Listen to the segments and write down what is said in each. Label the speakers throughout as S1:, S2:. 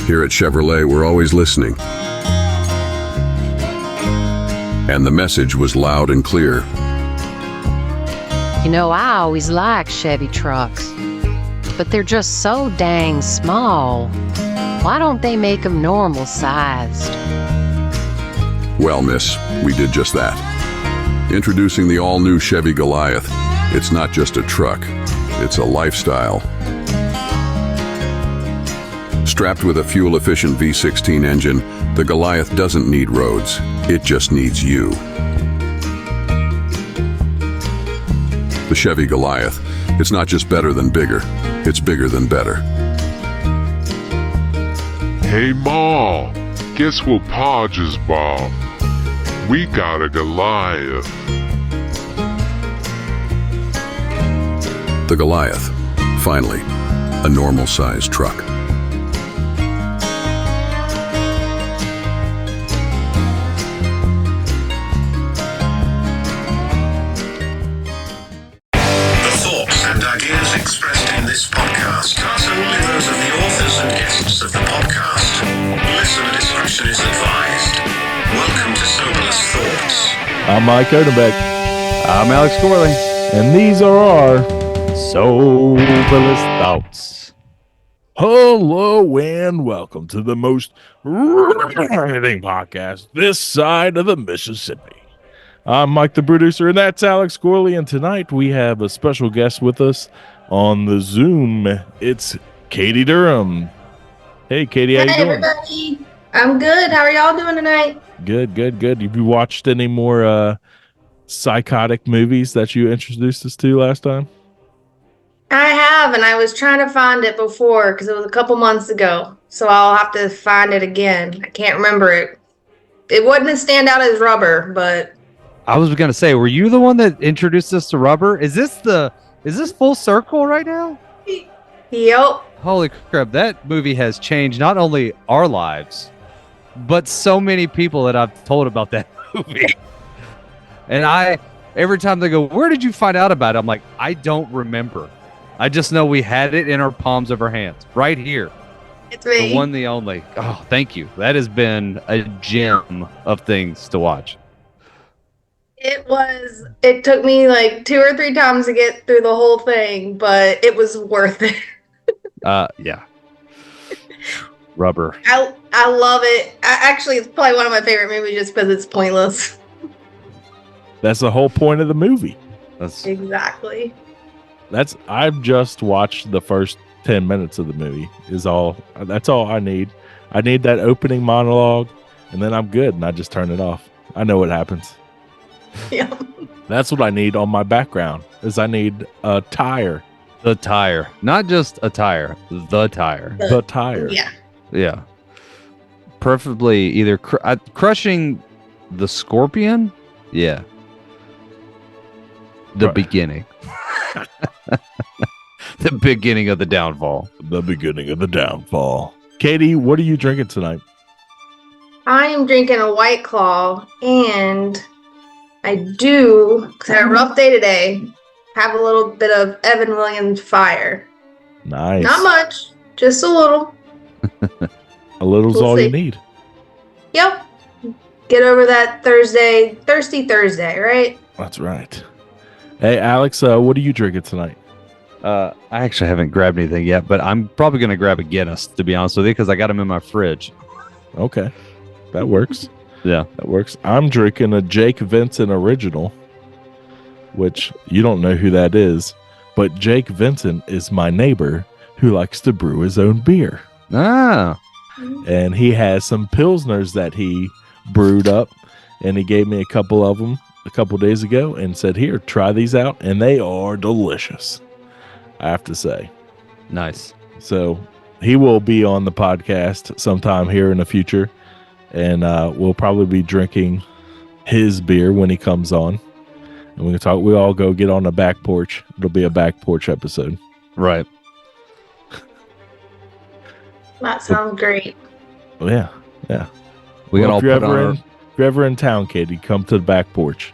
S1: Here at Chevrolet, we're always listening. And the message was loud and clear.
S2: You know, I always liked Chevy trucks, but they're just so dang small. Why don't they make them normal sized?
S1: Well, miss, we did just that. Introducing the all-new Chevy Goliath. It's not just a truck, it's a lifestyle. Strapped with a fuel-efficient V16 engine, the Goliath doesn't need roads, it just needs you. The Chevy Goliath, it's not just better than bigger, it's bigger than better.
S3: Hey Ma, guess what Pa just bought? We got a Goliath.
S1: The Goliath, finally, a normal-sized truck.
S4: Ideas expressed in this podcast are solely those of the authors and guests of the podcast. Listener discretion is advised. Welcome to Soberless Thoughts.
S5: I'm Mike Odenbeck.
S6: I'm Alex Corley.
S5: And these are our
S6: Soberless Thoughts.
S5: Hello and welcome to the most anything podcast this side of the Mississippi. I'm Mike the producer, and that's Alex Corley, and tonight we have a special guest with us on the Zoom. It's Katie Durham. Hey, Katie, how you doing?
S7: Hey, everybody. I'm good. How are y'all doing tonight?
S5: Good. Have you watched any more psychotic movies that you introduced us to last time?
S7: I have, and I was trying to find it before because it was a couple months ago, so I'll have to find it again. I can't remember it. It wouldn't stand out as Rubber, but...
S6: I was going to say, were you the one that introduced us to Rubber? Is this full circle right now?
S7: Yep.
S6: Holy crap, that movie has changed not only our lives, but so many people that I've told about that movie. And every time they go, where did you find out about it? I'm like, I don't remember. I just know we had it in our palms of our hands, right here.
S7: It's me.
S6: The one, the only. Oh, thank you. That has been a gem of things to watch.
S7: It took me like 2 or 3 times to get through the whole thing, but it was worth it.
S6: Yeah. Rubber.
S7: I love it. Actually, it's probably one of my favorite movies just because it's pointless.
S5: That's the whole point of the movie.
S7: Exactly.
S5: I've just watched the first 10 minutes of the movie. That's all I need. I need that opening monologue, and then I'm good, and I just turn it off. I know what happens.
S7: Yeah.
S5: That's what I need on my background, is I need a tire.
S6: The tire. Not just a tire. The tire.
S5: The tire.
S7: Yeah.
S6: Yeah. Preferably either crushing the scorpion. Yeah. The beginning. The beginning of the downfall.
S5: The beginning of the downfall. Katie, what are you drinking tonight?
S7: I am drinking a White Claw, and I do, because I had a rough day today, have a little bit of Evan Williams Fire.
S5: Nice.
S7: Not much, just a little.
S5: A little's all you need.
S7: Yep. Get over that thirsty Thursday, right?
S5: That's right. Hey, Alex, what are you drinking tonight?
S6: I actually haven't grabbed anything yet, but I'm probably going to grab a Guinness, to be honest with you, because I got them in my fridge.
S5: Okay. That works.
S6: Yeah.
S5: That works. I'm drinking a Jake Vincent Original, which you don't know who that is, but Jake Vincent is my neighbor who likes to brew his own beer.
S6: Ah.
S5: And he has some Pilsners that he brewed up, and he gave me a couple of them a couple days ago and said, here, try these out, and they are delicious, I have to say.
S6: Nice.
S5: So he will be on the podcast sometime here in the future, and we'll probably be drinking his beer when he comes on, and we can talk. We all go get on the back porch. It'll be a back porch episode.
S6: Right.
S7: That sounds great.
S5: Oh, yeah. Yeah.
S6: We got all put on
S5: if you're ever in town, Katie, come to the back porch.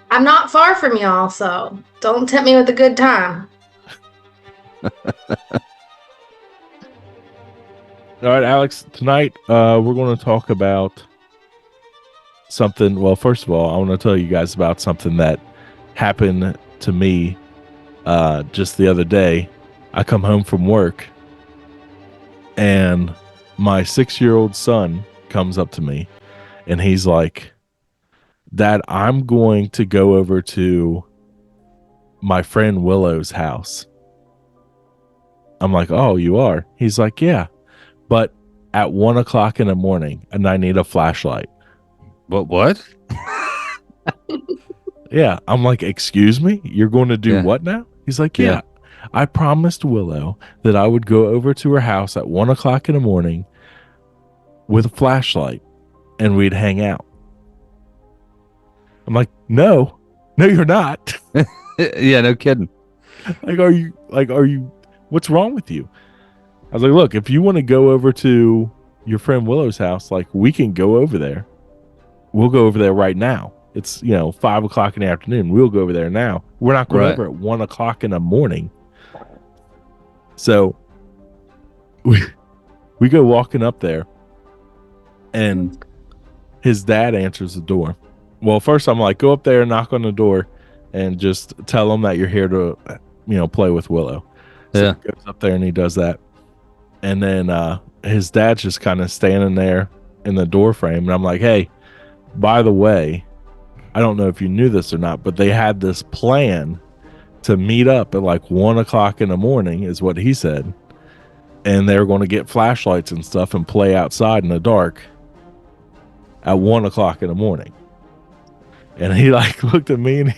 S7: I'm not far from y'all, so don't tempt me with a good time.
S5: All right, Alex. Tonight, we're going to talk about something. Well, first of all, I want to tell you guys about something that happened to me just the other day. I come home from work, and my 6-year-old son comes up to me, and he's like, "Dad, I'm going to go over to my friend Willow's house." I'm like, "Oh, you are?" He's like, "Yeah, but at 1 o'clock in the morning, and I need a flashlight."
S6: What?
S5: Yeah, I'm like, "Excuse me? You're going to do
S6: Yeah.
S5: what now?" He's like,
S6: Yeah.
S5: "Yeah, I promised Willow that I would go over to her house at 1 o'clock in the morning with a flashlight and we'd hang out." I'm like, no, you're not."
S6: Yeah, no kidding.
S5: Are you, what's wrong with you? I was like, "Look, if you want to go over to your friend Willow's house, like, we can go over there. We'll go over there right now. It's, 5 o'clock in the afternoon. We'll go over there now. We're not going
S6: Right.
S5: over at 1 o'clock in the morning." So we go walking up there, and his dad answers the door. Well, first I'm like, "Go up there and knock on the door and just tell him that you're here to, play with Willow." So
S6: Yeah.
S5: he goes up there and he does that. And then his dad's just kind of standing there in the door frame. And I'm like, "Hey, by the way, I don't know if you knew this or not, but they had this plan to meet up at like 1 o'clock in the morning," is what he said. "And they're going to get flashlights and stuff and play outside in the dark at 1 o'clock in the morning." And he like looked at me, and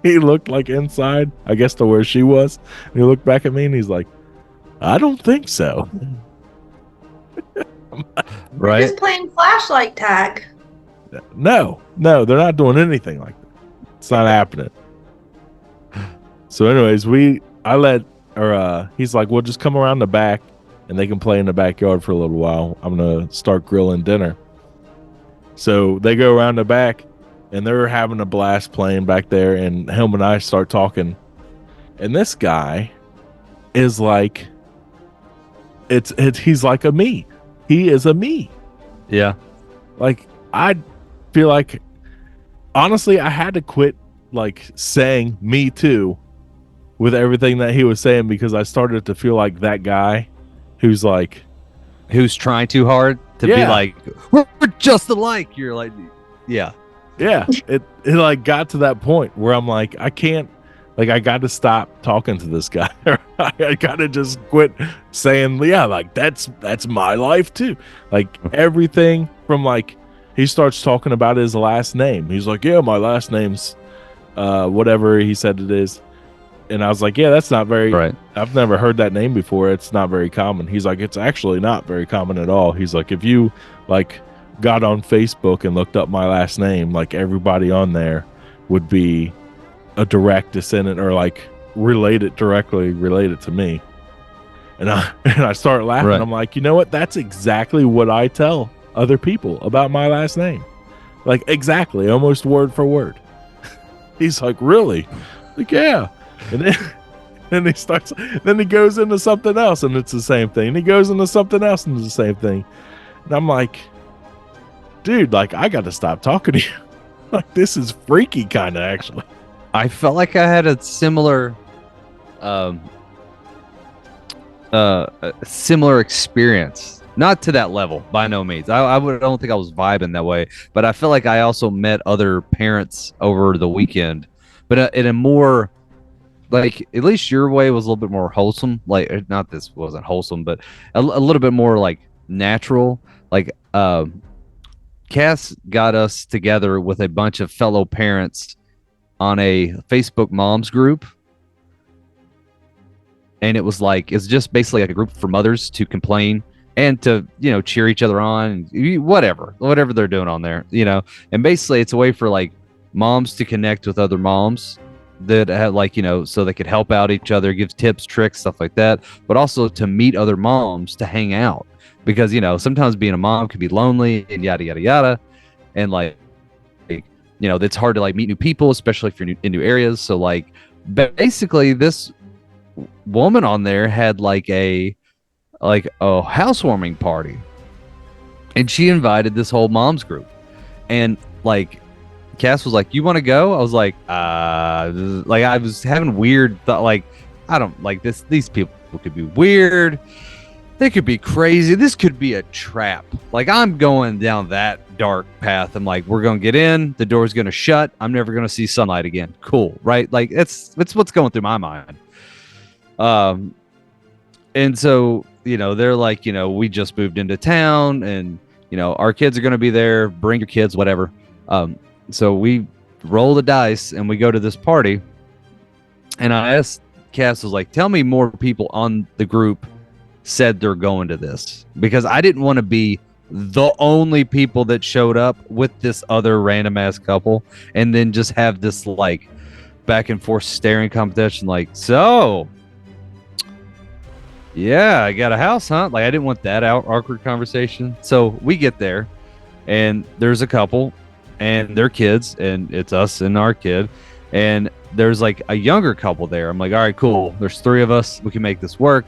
S5: he looked like inside, I guess, to where she was. And he looked back at me and he's like, "I don't think so."
S6: Right.
S7: Just playing flashlight tag.
S5: No, they're not doing anything like that. It's not happening. So anyways, he's like, "We'll just come around the back and they can play in the backyard for a little while. I'm going to start grilling dinner." So they go around the back and they're having a blast playing back there. And him and I start talking. And this guy is like, he's like a me. He is a me.
S6: Yeah.
S5: Like, I feel like, honestly, I had to quit like saying "me too" with everything that he was saying, because I started to feel like that guy who's like,
S6: Who's trying too hard to be
S5: Yeah.
S6: like, we're just alike. You're like, yeah.
S5: yeah, it like got to that point where I'm like, I can't, like, I got to stop talking to this guy. I got to just quit saying, yeah, like, that's my life too. Like, everything from, like, he starts talking about his last name. He's like, "Yeah, my last name's whatever he said it is." And I was like, "Yeah, that's not very,
S6: Right.
S5: I've never heard that name before. It's not very common." He's like, "It's actually not very common at all." He's like, "If you like got on Facebook and looked up my last name, like, everybody on there would be a direct descendant or like directly related to me." And I start laughing.
S6: Right.
S5: I'm like, "You know what? That's exactly what I tell other people about my last name. Like, exactly, almost word for word." He's like, "Really?" Like, "Yeah." And then then he goes into something else and it's the same thing. And he goes into something else and it's the same thing. And I'm like, "Dude, like, I got to stop talking to you." Like, this is freaky, kind of, actually.
S6: I felt like I had a similar similar experience. Not to that level, by no means. I don't think I was vibing that way, but I feel like I also met other parents over the weekend, but in a more, like, at least your way was a little bit more wholesome. Like, not this wasn't wholesome, but a little bit more like natural. Like, Cass got us together with a bunch of fellow parents on a Facebook moms group. And it was just basically like a group for mothers to complain and to, cheer each other on, whatever they're doing on there, and basically it's a way for like moms to connect with other moms that have, like, so they could help out each other, give tips, tricks, stuff like that, but also to meet other moms, to hang out, because, sometimes being a mom can be lonely and yada, yada, yada. And it's hard to like meet new people, especially if you're in new areas. So like, basically this woman on there had like a like a housewarming party, and she invited this whole mom's group, and like Cass was like, "You want to go?" I was like, like I was having weird thought, like I don't like this. These people could be weird. They could be crazy. This could be a trap. Like I'm going down that dark path. I'm like, we're gonna get in. The door's gonna shut. I'm never gonna see sunlight again. Cool, right? Like it's what's going through my mind. And so they're like, we just moved into town, and our kids are gonna be there. Bring your kids, whatever. So we roll the dice and we go to this party. And I asked Cass, was like, tell me more people on the group said they're going to this, because I didn't want to be the only people that showed up with this other random ass couple and then just have this like back and forth staring competition. Like, so yeah, I got a house, huh? Like I didn't want that awkward conversation. So we get there and there's a couple and their kids, and it's us and our kid, and there's like a younger couple there. I'm like, all right, cool. There's 3 of us. We can make this work.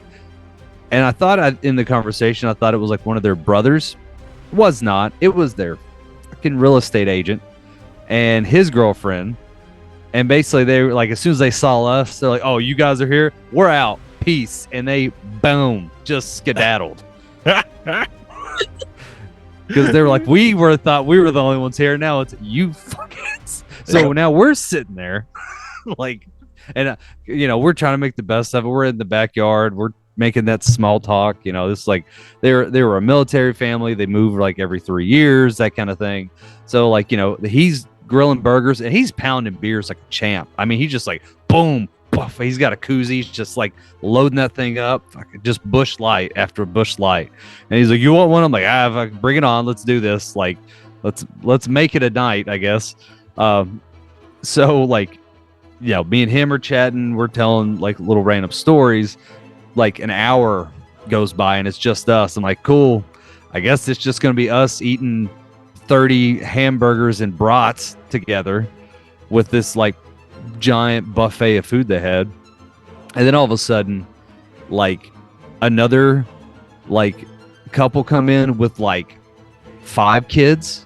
S6: And I thought in the conversation, I thought it was like one of their brothers. Was not. It was their fucking real estate agent and his girlfriend. And basically, they were like, as soon as they saw us, they're like, "Oh, you guys are here. We're out. Peace." And they, boom, just skedaddled. Because they were like, thought we were the only ones here. Now it's you fuckers. So now we're sitting there, like, and we're trying to make the best of it. We're in the backyard. We're making that small talk. This like they were a military family. They move like every 3 years, that kind of thing. So like he's grilling burgers and he's pounding beers like a champ. I mean, he's just like boom, puff. He's got a koozie. He's just like loading that thing up, just Bush Light after Bush Light. And he's like, "You want one?" I'm like, "Bring it on. Let's do this. Like, let's make it a night, I guess." So like, me and him are chatting. We're telling like little random stories. Like an hour goes by and it's just us. I'm like, cool. I guess it's just going to be us eating 30 hamburgers and brats together with this like giant buffet of food they had. And then all of a sudden, like another like couple come in with like 5 kids.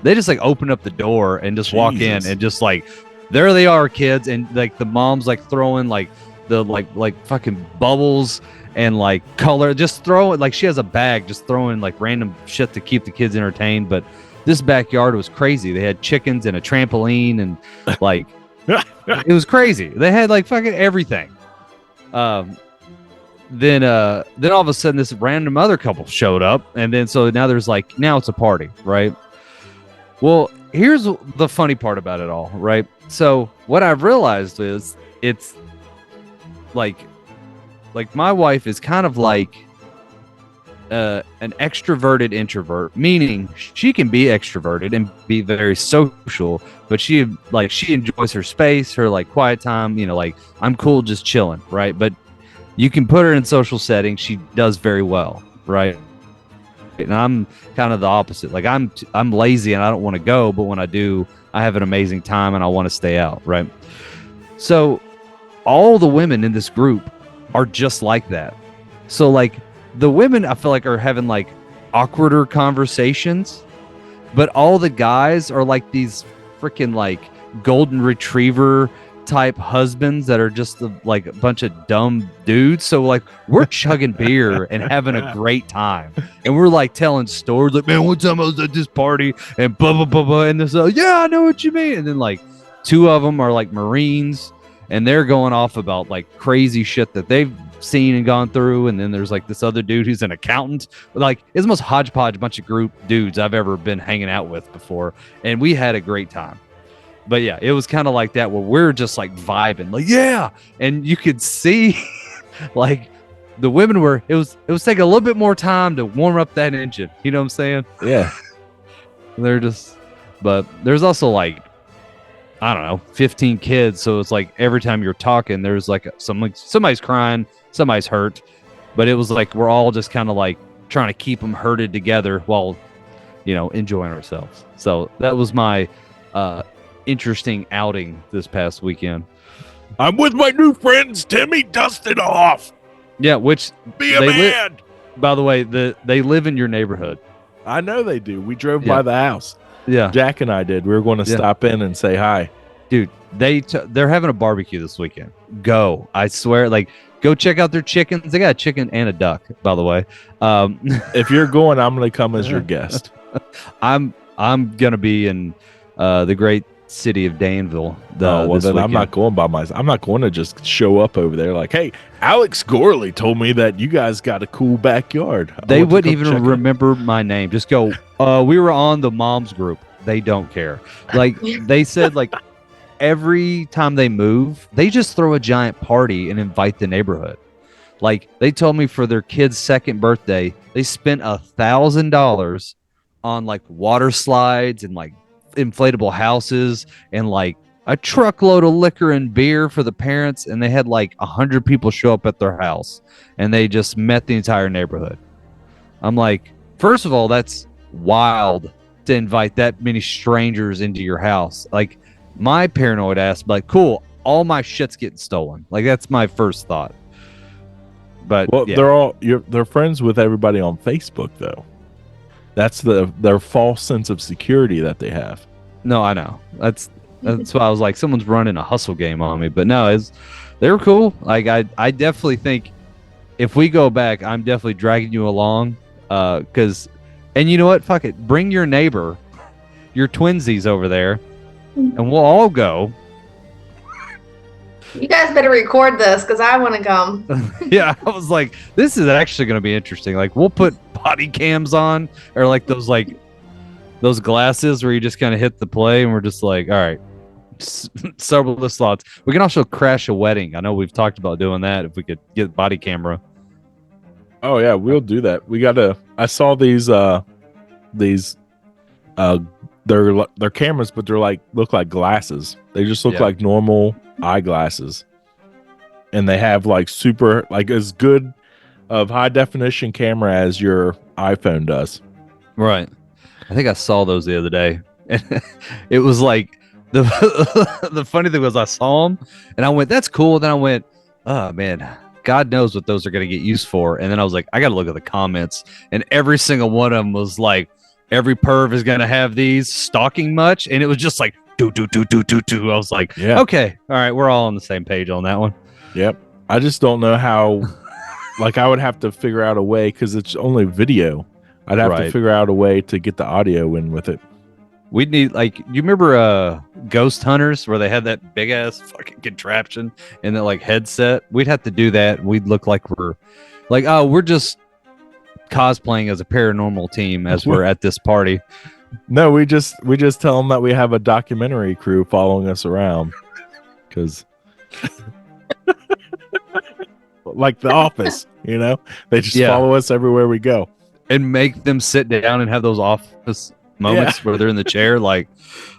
S6: They just like open up the door and just walk in and just like, there they are, kids. And like the mom's like throwing like the like fucking bubbles and like color, just throw it, like she has a bag just throwing like random shit to keep the kids entertained. But this backyard was crazy. They had chickens and a trampoline and like it was crazy. They had like fucking everything. Then all of a sudden this random other couple showed up, and then so now it's a party, right? Well, here's the funny part about it all, right? So what I've realized is it's like my wife is kind of like an extroverted introvert, meaning she can be extroverted and be very social, but she enjoys her space, her like quiet time, like I'm cool just chilling, right? But you can put her in social settings, she does very well, right? And I'm kind of the opposite. Like I'm lazy and I don't want to go, but when I do, I have an amazing time and I want to stay out, right? So all the women in this group are just like that. So like the women, I feel like, are having like awkwarder conversations, but all the guys are like these freaking like golden retriever type husbands that are just like a bunch of dumb dudes. So like we're chugging beer and having a great time, and we're like telling stories like, man, one time I was at this party and blah blah blah blah, and this yeah, I know what you mean. And then like 2 of them are like Marines, and they're going off about like crazy shit that they've seen and gone through. And then there's like this other dude who's an accountant. Like it's the most hodgepodge bunch of group dudes I've ever been hanging out with before, and we had a great time. But yeah, it was kind of like that where we're just like vibing, like yeah, and you could see like the women were. It was taking a little bit more time to warm up that engine. You know what I'm saying?
S5: Yeah.
S6: They're just, but there's also like, I don't know, 15 kids. So it's like every time you're talking, there's like somebody's crying, somebody's hurt. But it was like we're all just kind of like trying to keep them herded together while, enjoying ourselves. So that was my interesting outing this past weekend.
S5: I'm with my new friends, Timmy. Dust it off.
S6: Yeah, which
S5: be a man.
S6: By the way, they live in your neighborhood.
S5: I know they do. We drove
S6: Yeah.
S5: by the house.
S6: Yeah,
S5: Jack and I did. We were going to
S6: Yeah.
S5: stop in and say hi.
S6: dude, they're having a barbecue this weekend. Go, I swear. Like, go check out their chickens. They got a chicken and a duck, by the way.
S5: If you're going, I'm going to come as your guest.
S6: I'm gonna be in the great city of Danville.
S5: Well,
S6: this
S5: then I'm
S6: weekend.
S5: not going by myself. I'm not going to just show up over there like, hey, Alex Gorley told me that you guys got a cool backyard. I
S6: They
S5: want to
S6: wouldn't
S5: come check
S6: even
S5: it."
S6: remember my name. Just go. We were on the moms group. They don't care. Like they said, like every time they move, they just throw a giant party and invite the neighborhood. Like they told me for their kid's second birthday, they spent $1,000 on like water slides and like inflatable houses and like a truckload of liquor and beer for the parents, and they had like 100 people show up at their house, and they just met the entire neighborhood. I'm like, first of all, that's wild to invite that many strangers into your house. Like my paranoid ass, like, cool, all my shit's getting stolen. Like that's my first thought. But
S5: Well,
S6: yeah.
S5: they're friends with everybody on Facebook though. That's their false sense of security that they have.
S6: No, I know. That's why I was like, someone's running a hustle game on me. But no, they were cool. Like I definitely think if we go back, I'm definitely dragging you along. And you know what? Fuck it. Bring your neighbor, your twinsies over there, and we'll all go.
S7: You guys better record this because I want to come.
S6: Yeah, I was like, this is actually going to be interesting. Like, we'll put body cams on, or like those glasses where you just kind of hit the play, and we're just like, all right, Soberless thoughts. We can also crash a wedding. I know we've talked about doing that if we could get body camera.
S5: Oh yeah, we'll do that. I saw these they're cameras, but they're like look like glasses. They just look
S6: Yeah.
S5: like normal eyeglasses. And they have like super like as good of high definition camera as your iPhone does.
S6: Right. I think I saw those the other day. It was like the funny thing was I saw them and I went, that's cool. Then I went, oh man, God knows what those are going to get used for. And then I was like, I got to look at the comments, and every single one of them was like, every perv is going to have these, stalking much. And it was just like, do. I was like,
S5: Yeah.
S6: okay, all right, we're all on the same page on that one.
S5: Yep. I just don't know how like I would have to figure out a way because it's only video. I'd have to
S6: Right.
S5: figure out a way to get the audio in with it.
S6: We'd need, like, you remember Ghost Hunters where they had that big ass fucking contraption and that like headset? We'd have to do that. We'd look like we're like, oh, we're just cosplaying as a paranormal team as we're at this party.
S5: No, we just tell them that we have a documentary crew following us around because like The Office, you know, they just
S6: Yeah.
S5: follow us everywhere we go.
S6: And make them sit down and have those office moments where they're in the chair. Like,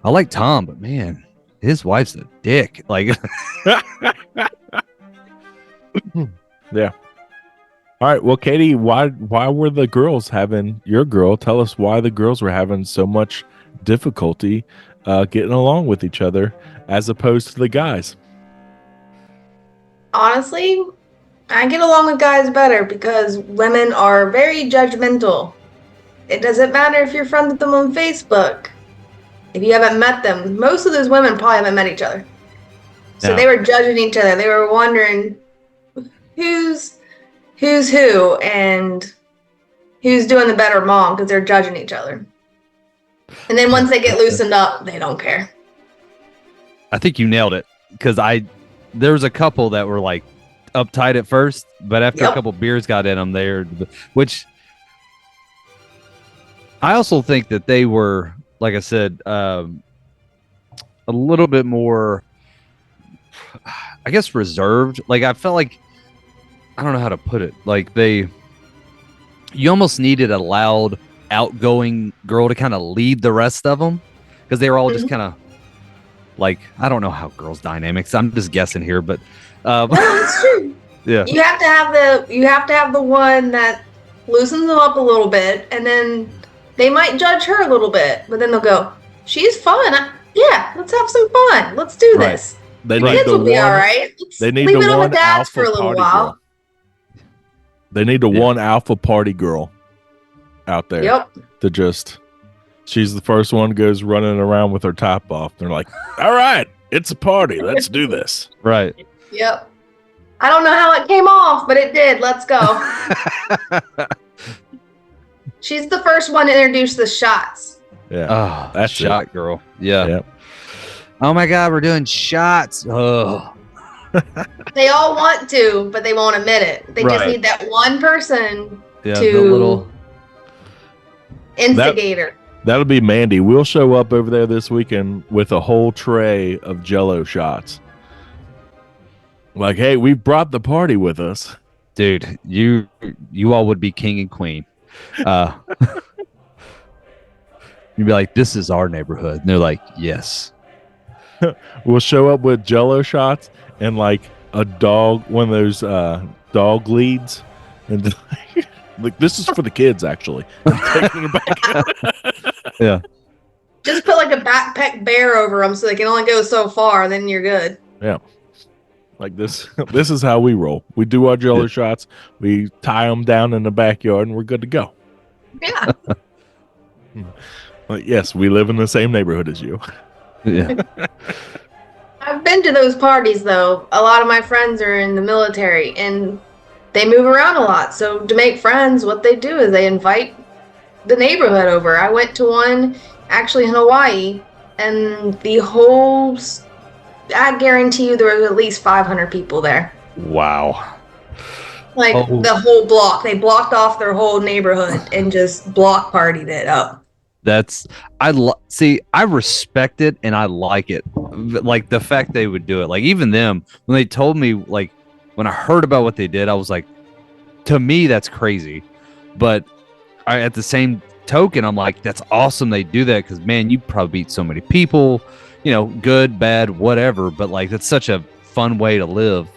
S6: I like Tom, but man, his wife's a dick. Like,
S5: Yeah. All right. Well, Katie, why were the girls having your girl? Tell us why the girls were having so much difficulty getting along with each other as opposed to the guys.
S7: Honestly, I get along with guys better because women are very judgmental. It doesn't matter if you're friends with them on Facebook. If you haven't met them, most of those women probably haven't met each other. So
S6: No.
S7: they were judging each other. They were wondering who's who and who's doing the better mom because they're judging each other. And then once they get loosened up, they don't care.
S6: I think you nailed it, because there was a couple that were like uptight at first, but after a
S7: Yep.
S6: couple beers got in them, which I also think that they were, like I said, a little bit more, I guess, reserved. Like, I felt like, I don't know how to put it. Like, you almost needed a loud, outgoing girl to kind of lead the rest of them, because they were all just kind of like, I don't know how girls' dynamics. I'm just guessing here, but
S7: No, it's true.
S6: yeah,
S7: You have to have the one that loosens them up a little bit, and then they might judge her a little bit, but then they'll go, "She's fun. Yeah, let's have some fun. Let's do
S5: Right.
S7: this.
S5: They
S7: The
S5: need
S7: kids
S5: the
S7: will be all
S5: one.
S7: right. Let's
S5: They need
S7: leave
S5: the
S7: it on
S5: one
S7: the dads
S5: alpha
S7: for a little
S5: party
S7: while."
S5: girl. They need one alpha party girl out there to just. She's the first one goes running around with her top off. They're like, all right, it's a party. Let's do this.
S6: Right.
S7: Yep. I don't know how it came off, but it did. Let's go. She's the first one to introduce the shots.
S5: Yeah.
S6: Oh, that's shot girl. Yeah.
S5: Yep.
S6: Oh my God, we're doing shots. Oh.
S7: They all want to, but they won't admit it. They just need that one person to instigate her.
S5: That'll be Mandy. We'll show up over there this weekend with a whole tray of Jell-O shots. Like, hey, we brought the party with us.
S6: Dude, you all would be king and queen. You'd be like, this is our neighborhood. And they're like, yes.
S5: We'll show up with Jell-O shots and like a dog, one of those dog leads. And like, this is for the kids, actually. Taking it back.
S6: Yeah.
S7: Just put like a backpack bear over them so they can only go so far, then you're good.
S5: Yeah. Like this is how we roll. We do our Jell-O shots. We tie them down in the backyard and we're good to go.
S7: Yeah.
S5: Like, yes, we live in the same neighborhood as you.
S6: Yeah.
S7: I've been to those parties, though. A lot of my friends are in the military, and they move around a lot. So to make friends, what they do is they invite the neighborhood over. I went to one actually in Hawaii, and I guarantee you there was at least 500 people there.
S6: Wow.
S7: Like the whole block. They blocked off their whole neighborhood and just block partied it up. I respect it and I like it. Like the fact they would do it. Like even them, when they told me, like when I heard about what they did, I was like, to me, that's crazy. But at the same token, I'm like, that's awesome they do that because, man, you probably beat so many people, good, bad, whatever. But like, that's such a fun way to live.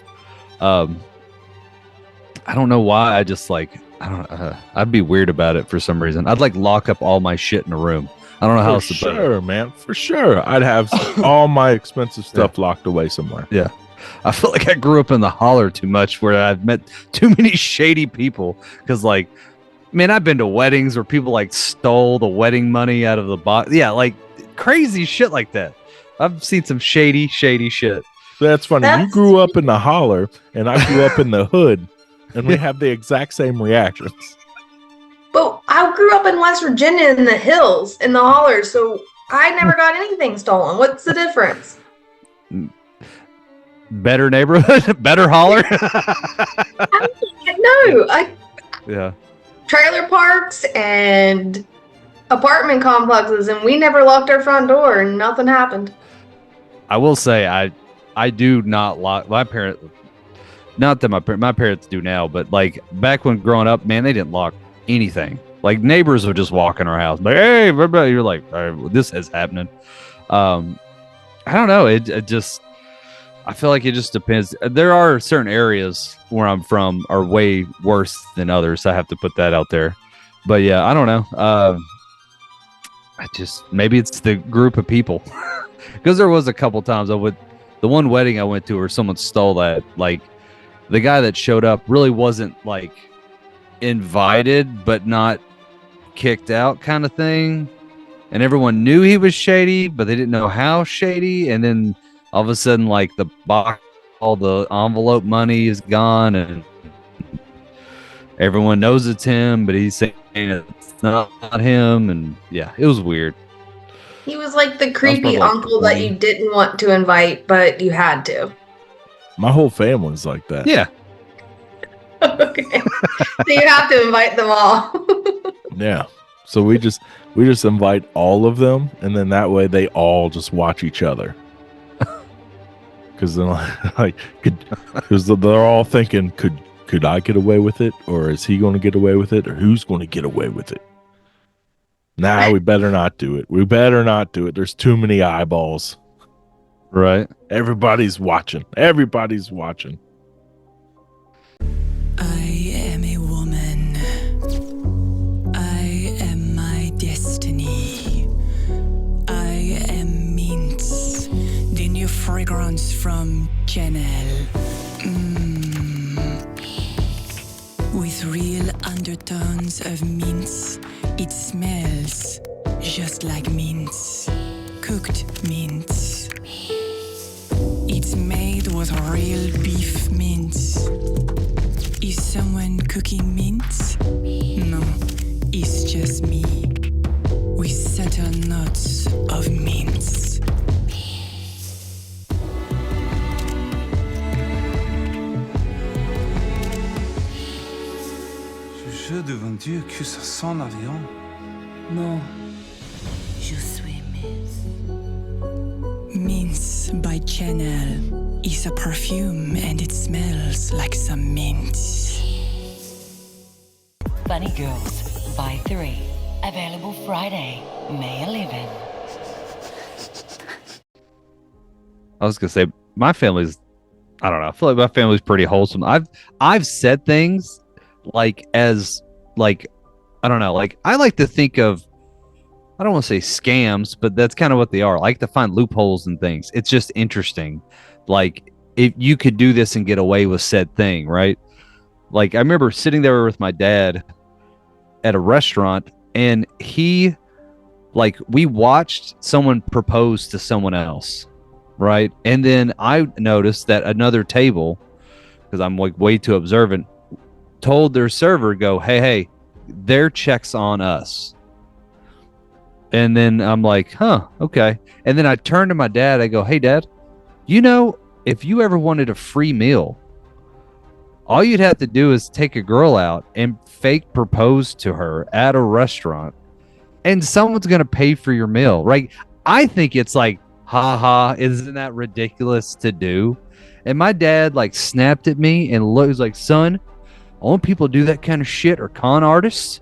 S7: I don't know why. I just like, I'd be weird about it for some reason. I'd like lock up all my shit in a room. I don't know how else to put it.
S5: Sure, man. For sure. I'd have all my expensive stuff locked away somewhere.
S6: Yeah. I feel like I grew up in the holler too much where I've met too many shady people. Because like, man, I've been to weddings where people like stole the wedding money out of the box. Yeah, like crazy shit like that. I've seen some shady shit.
S5: That's funny. You grew up in the holler and I grew up in the hood. And we have the exact same reactions.
S7: But I grew up in West Virginia in the hills, in the hollers, so I never got anything stolen. What's the difference?
S6: Better neighborhood? Better holler?
S7: Yeah. Trailer parks and apartment complexes, and we never locked our front door, and nothing happened.
S6: I will say, I do not lock my parents. Not that my parents do now, but like back when growing up, man, they didn't lock anything. Like neighbors would just walk in our house, like, hey, everybody. You're like, all right, well, this is happening. I don't know. It just, I feel like it just depends. There are certain areas where I'm from are way worse than others. I have to put that out there. But yeah, I don't know. Maybe it's the group of people. Because there was a couple times the one wedding I went to where someone stole that, like, the guy that showed up really wasn't like invited, but not kicked out kind of thing. And everyone knew he was shady, but they didn't know how shady. And then all of a sudden, like the box, all the envelope money is gone and everyone knows it's him, but he's saying it's not him. And yeah, it was weird.
S7: He was like the creepy uncle that you didn't want to invite, but you had to.
S5: My whole family's like that.
S6: Yeah.
S7: Okay. So you have to invite them all.
S5: Yeah. So we just invite all of them, and then that way they all just watch each other. Because then, because they're all thinking, could I get away with it, or is he going to get away with it, or who's going to get away with it? Nah, we better not do it. We better not do it. There's too many eyeballs.
S6: Right.
S5: Everybody's watching. Everybody's watching.
S8: I am a woman. I am my destiny. I am mint, the new fragrance from Chanel. With with real undertones of mince. It smells just like mince, cooked mince. It's made with real beef mince. Is someone cooking mince? No, it's just me with subtle notes of mince.
S9: Je devant Dieu que ça sent la viande.
S8: Non, je suis mince. Mince by Chanel is a perfume and it smells like some mint.
S10: Bunny Girls by 3. Available Friday, May 11.
S6: I was gonna say my family's. I don't know. I feel like my family's pretty wholesome. I've said things like as like I don't know. Like I like to think of. I don't want to say scams, but that's kind of what they are. I like to find loopholes and things. It's just interesting. Like if you could do this and get away with said thing, right? Like I remember sitting there with my dad at a restaurant and we watched someone propose to someone else, right? And then I noticed that another table, because I'm like way too observant, told their server, go, hey, their check's on us. And then I'm like, huh, okay. And then I turned to my dad. I go, hey, Dad, if you ever wanted a free meal, all you'd have to do is take a girl out and fake propose to her at a restaurant, and someone's going to pay for your meal, right? I think it's like, isn't that ridiculous to do? And my dad snapped at me and was like, son, only people do that kind of shit are con artists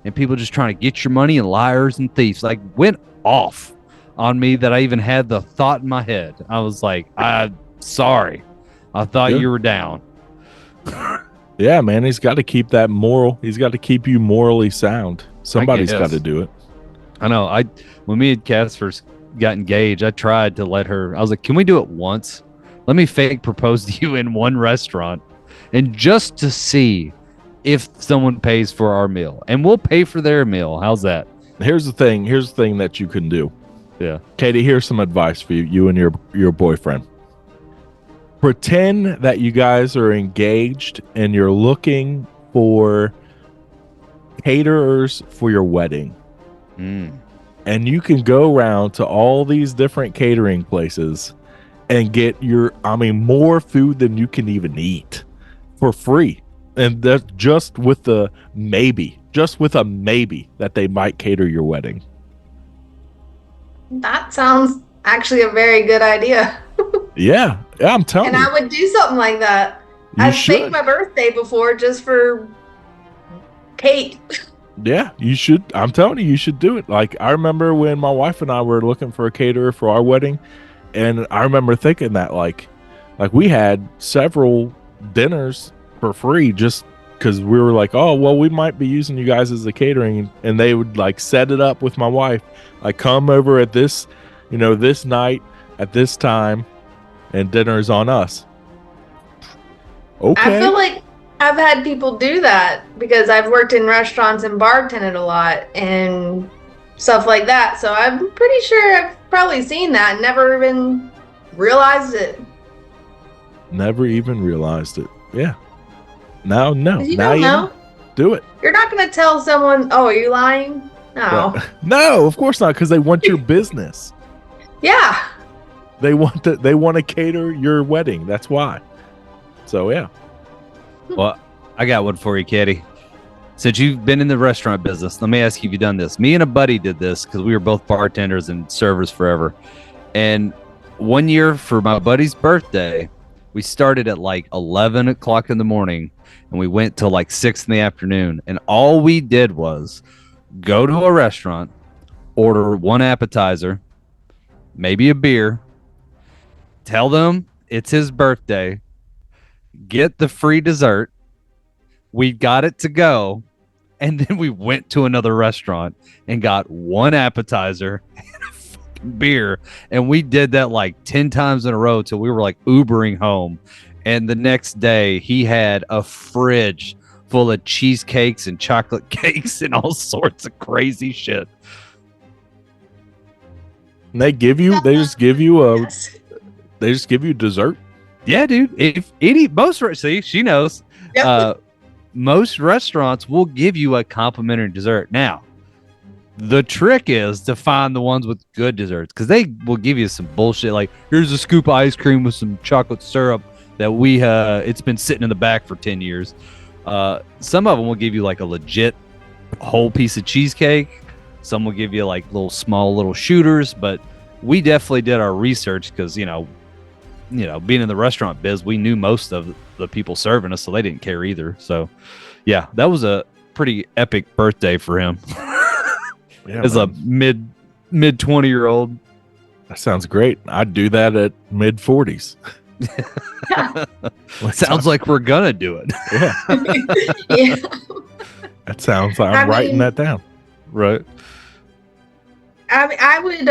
S6: and people just trying to get your money and liars and thieves. Went off on me that I even had the thought in my head. I was like, sorry. I thought you were down.
S5: Yeah, man, he's got to keep that moral. He's got to keep you morally sound. Somebody's got to do it.
S6: I know. When me and Cass first got engaged, I tried to let her. I was like, "Can we do it once? Let me fake propose to you in one restaurant, and just to see if someone pays for our meal, and we'll pay for their meal. How's that?"
S5: Here's the thing that you can do.
S6: Yeah,
S5: Katie, here's some advice for you and your boyfriend. Pretend that you guys are engaged and you're looking for caterers for your wedding. And you can go around to all these different catering places and get more food than you can even eat for free. And that's just with a maybe that they might cater your wedding.
S7: That sounds actually a very good idea.
S5: Yeah, I'm telling you.
S7: And I would do something like that. I've faked my birthday before just for Kate.
S5: Yeah, you should. I'm telling you should do it. I remember when my wife and I were looking for a caterer for our wedding, and I remember thinking that we had several dinners for free just because we were like, oh, well, we might be using you guys as a catering, and they would set it up with my wife, come over at this, this night at this time, and dinner's on us. Okay.
S7: I feel like I've had people do that because I've worked in restaurants and bartended a lot and stuff like that. So I'm pretty sure I've probably seen that and never even realized it.
S5: Never even realized it. Yeah. No.
S7: You
S5: now
S7: don't
S5: you
S7: know.
S5: Do it.
S7: You're not going to tell someone, oh, are you lying? No.
S5: Yeah. No, of course not, because they want your business.
S7: Yeah.
S5: They want to cater your wedding. That's why. So yeah.
S6: Well, I got one for you, Katie. Since you've been in the restaurant business, let me ask you if you've done this. Me and a buddy did this because we were both bartenders and servers forever. And one year for my buddy's birthday, we started at 11 o'clock in the morning and we went till 6 in the afternoon. And all we did was go to a restaurant, order one appetizer, maybe a beer, tell them it's his birthday, get the free dessert. We got it to go. And then we went to another restaurant and got one appetizer and a fucking beer. And we did that 10 times in a row till we were Ubering home. And the next day he had a fridge full of cheesecakes and chocolate cakes and all sorts of crazy shit.
S5: And they just give you dessert.
S6: Yeah, dude. If see, she knows.
S7: Yep.
S6: Most restaurants will give you a complimentary dessert. Now, the trick is to find the ones with good desserts, because they will give you some bullshit like, here's a scoop of ice cream with some chocolate syrup that it's been sitting in the back for 10 years. Some of them will give you like a legit whole piece of cheesecake. Some will give you like small little shooters, but we definitely did our research because, being in the restaurant biz, we knew most of the people serving us, so they didn't care either. So, yeah, that was a pretty epic birthday for him.
S5: Yeah,
S6: as a mid 20-year-old.
S5: That sounds great. I'd do that at mid 40s.
S6: Sounds like we're gonna do it.
S5: Yeah.
S7: Yeah.
S5: That sounds like I'm writing that down.
S6: Right.
S7: I would,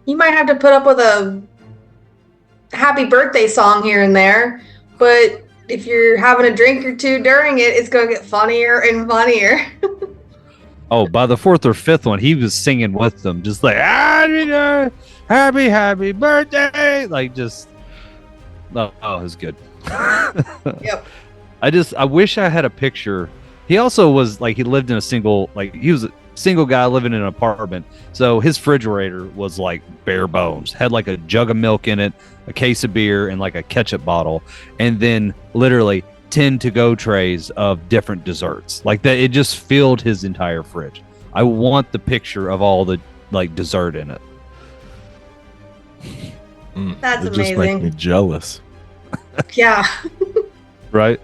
S7: you might have to put up with a happy birthday song here and there, but if you're having a drink or two during it, it's going to get funnier and funnier.
S6: Oh, by the fourth or fifth one, he was singing with them, just like, happy birthday. Like, just, it was good.
S7: Yep.
S6: I wish I had a picture. He also was like, he lived in he was a single guy living in an apartment. So his refrigerator was like bare bones, had like a jug of milk in it, a case of beer, and like a ketchup bottle. And then literally 10 to-go trays of different desserts. Like that, it just filled his entire fridge. I want the picture of all the like dessert in it.
S7: That's
S5: it just makes me jealous.
S7: Yeah.
S6: Right?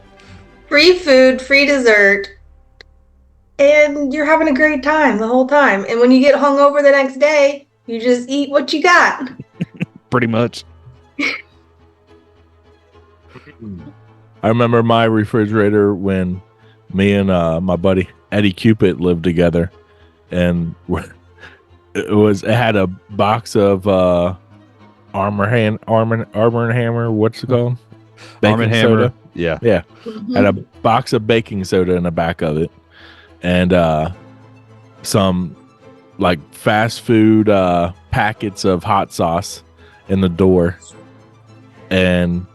S7: Free food, free dessert, and you're having a great time the whole time. And when you get hungover the next day, you just eat what you got.
S6: Pretty much.
S5: I remember my refrigerator when me and my buddy Eddie Cupid lived together, and it had a box of Armor and Hammer. What's it called?
S6: Arm and Hammer.
S5: Soda.
S6: Yeah.
S7: Mm-hmm.
S5: Had a box of baking soda in the back of it, and some like fast food packets of hot sauce in the door, and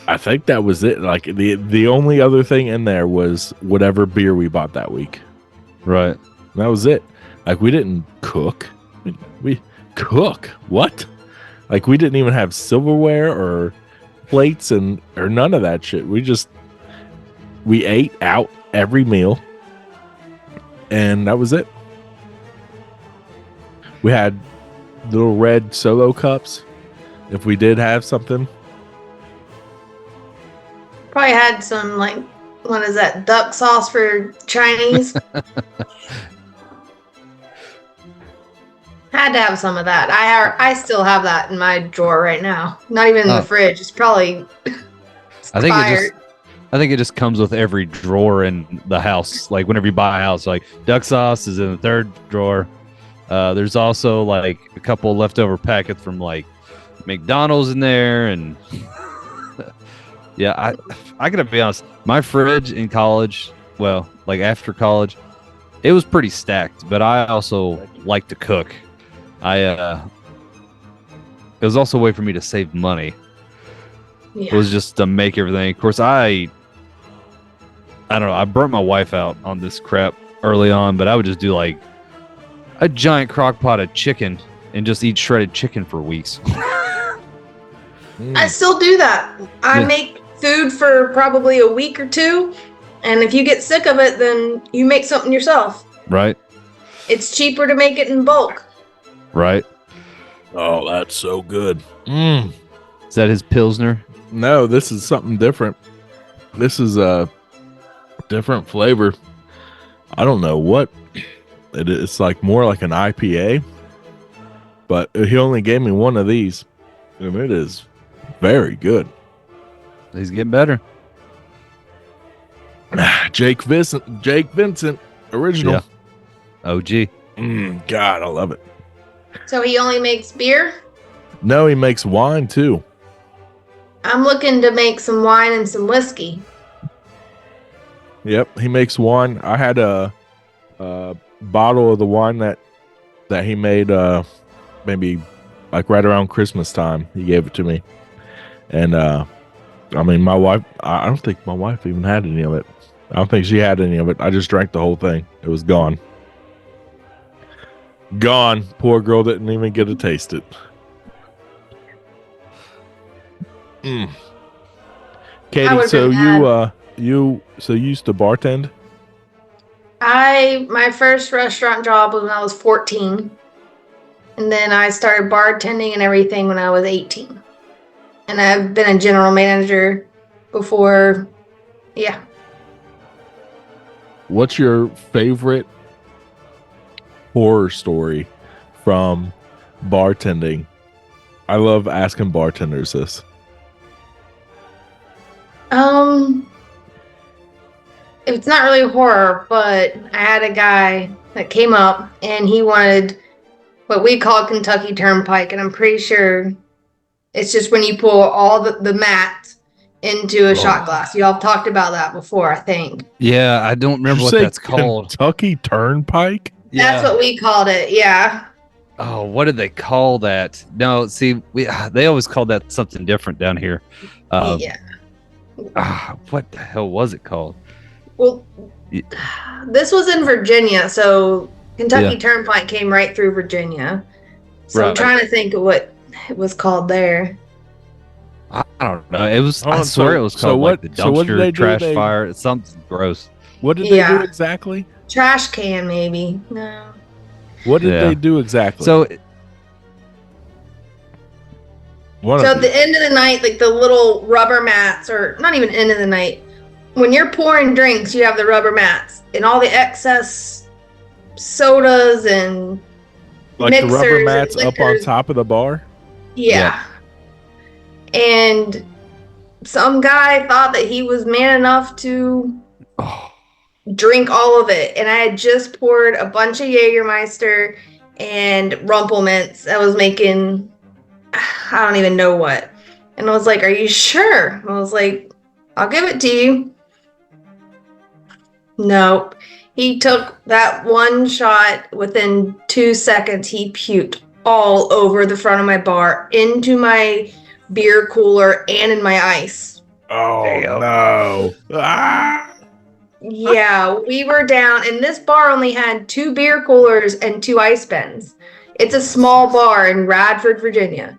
S5: I think that was it. Like the only other thing in there was whatever beer we bought that week.
S6: Right.
S5: That was it. Like we didn't cook. We cook what? Like we didn't even have silverware or plates or none of that shit. We ate out every meal, and that was it. We had little red Solo cups if we did have something.
S7: Probably had some, like, what is that, duck sauce for Chinese? Had to have some of that. I still have that in my drawer right now. Not even in the fridge. It's probably expired.
S6: I think it just comes with every drawer in the house. Like whenever you buy a house, like duck sauce is in the third drawer. There's also like a couple leftover packets from like McDonald's in there, and yeah, I gotta be honest. My fridge in college, well, like after college, it was pretty stacked. But I also like to cook. It was also a way for me to save money.
S7: Yeah.
S6: It was just to make everything. Of course, I don't know. I burnt my wife out on this crap early on, but I would just do like a giant crock pot of chicken and just eat shredded chicken for weeks.
S7: I still do that. I make food for probably a week or two, and if you get sick of it, then you make something yourself.
S6: Right.
S7: It's cheaper to make it in bulk.
S6: Right.
S5: Oh, that's so good. Is
S6: that his Pilsner?
S5: No, this is something different. This is a different flavor. I don't know what it is. It's like more like an IPA, but he only gave me one of these, and it is very good.
S6: He's getting better.
S5: Jake Vincent, original.
S6: Yeah. OG.
S5: God, I love it.
S7: So he only makes beer?
S5: No, he makes wine too.
S7: I'm looking to make some wine and some whiskey.
S5: Yep, he makes wine. I had a bottle of the wine that he made maybe like right around Christmas time. He gave it to me, and I mean, my wife. I don't think my wife even had any of it. I don't think she had any of it. I just drank the whole thing. It was gone. Gone. Poor girl didn't even get to taste it. Katie, so you used to bartend?
S7: My first restaurant job was when I was 14. And then I started bartending and everything when I was 18. And I've been a general manager before. Yeah.
S5: What's your favorite horror story from bartending? I love asking bartenders this.
S7: It's not really horror, but I had a guy that came up and he wanted what we call Kentucky Turnpike, and I'm pretty sure it's just when you pour all the mat into a shot glass. Y'all talked about that before, I think.
S6: Yeah, I don't remember what that's called.
S5: Kentucky Turnpike?
S7: That's what we called it, yeah.
S6: Oh, what did they call that? No, see, they always called that something different down here.
S7: Yeah.
S6: What the hell was it called?
S7: Well, this was in Virginia, so Kentucky Turnpike came right through Virginia. So I'm trying to think of what it was called there.
S6: I don't know. It was. I swear it was called like the dumpster trash fire. It's something gross.
S5: What did they do exactly?
S7: Trash can, maybe. No.
S5: What did they do exactly?
S6: So
S7: at the end of the night, like the little rubber mats, or not even end of the night, when you're pouring drinks, you have the rubber mats and all the excess sodas and
S5: like the rubber mats up on top of the bar?
S7: Yeah. And some guy thought that he was man enough to drink all of it. And I had just poured a bunch of Jägermeister and Rumpelmints. I was making, I don't even know what. And I was like, "Are you sure?" And I was like, "I'll give it to you." Nope. He took that one shot. Within 2 seconds, he puked all over the front of my bar, into my beer cooler, and in my ice.
S5: Oh, no.
S7: Yeah, we were down, and this bar only had 2 beer coolers and 2 ice bins. It's a small bar in Radford, Virginia.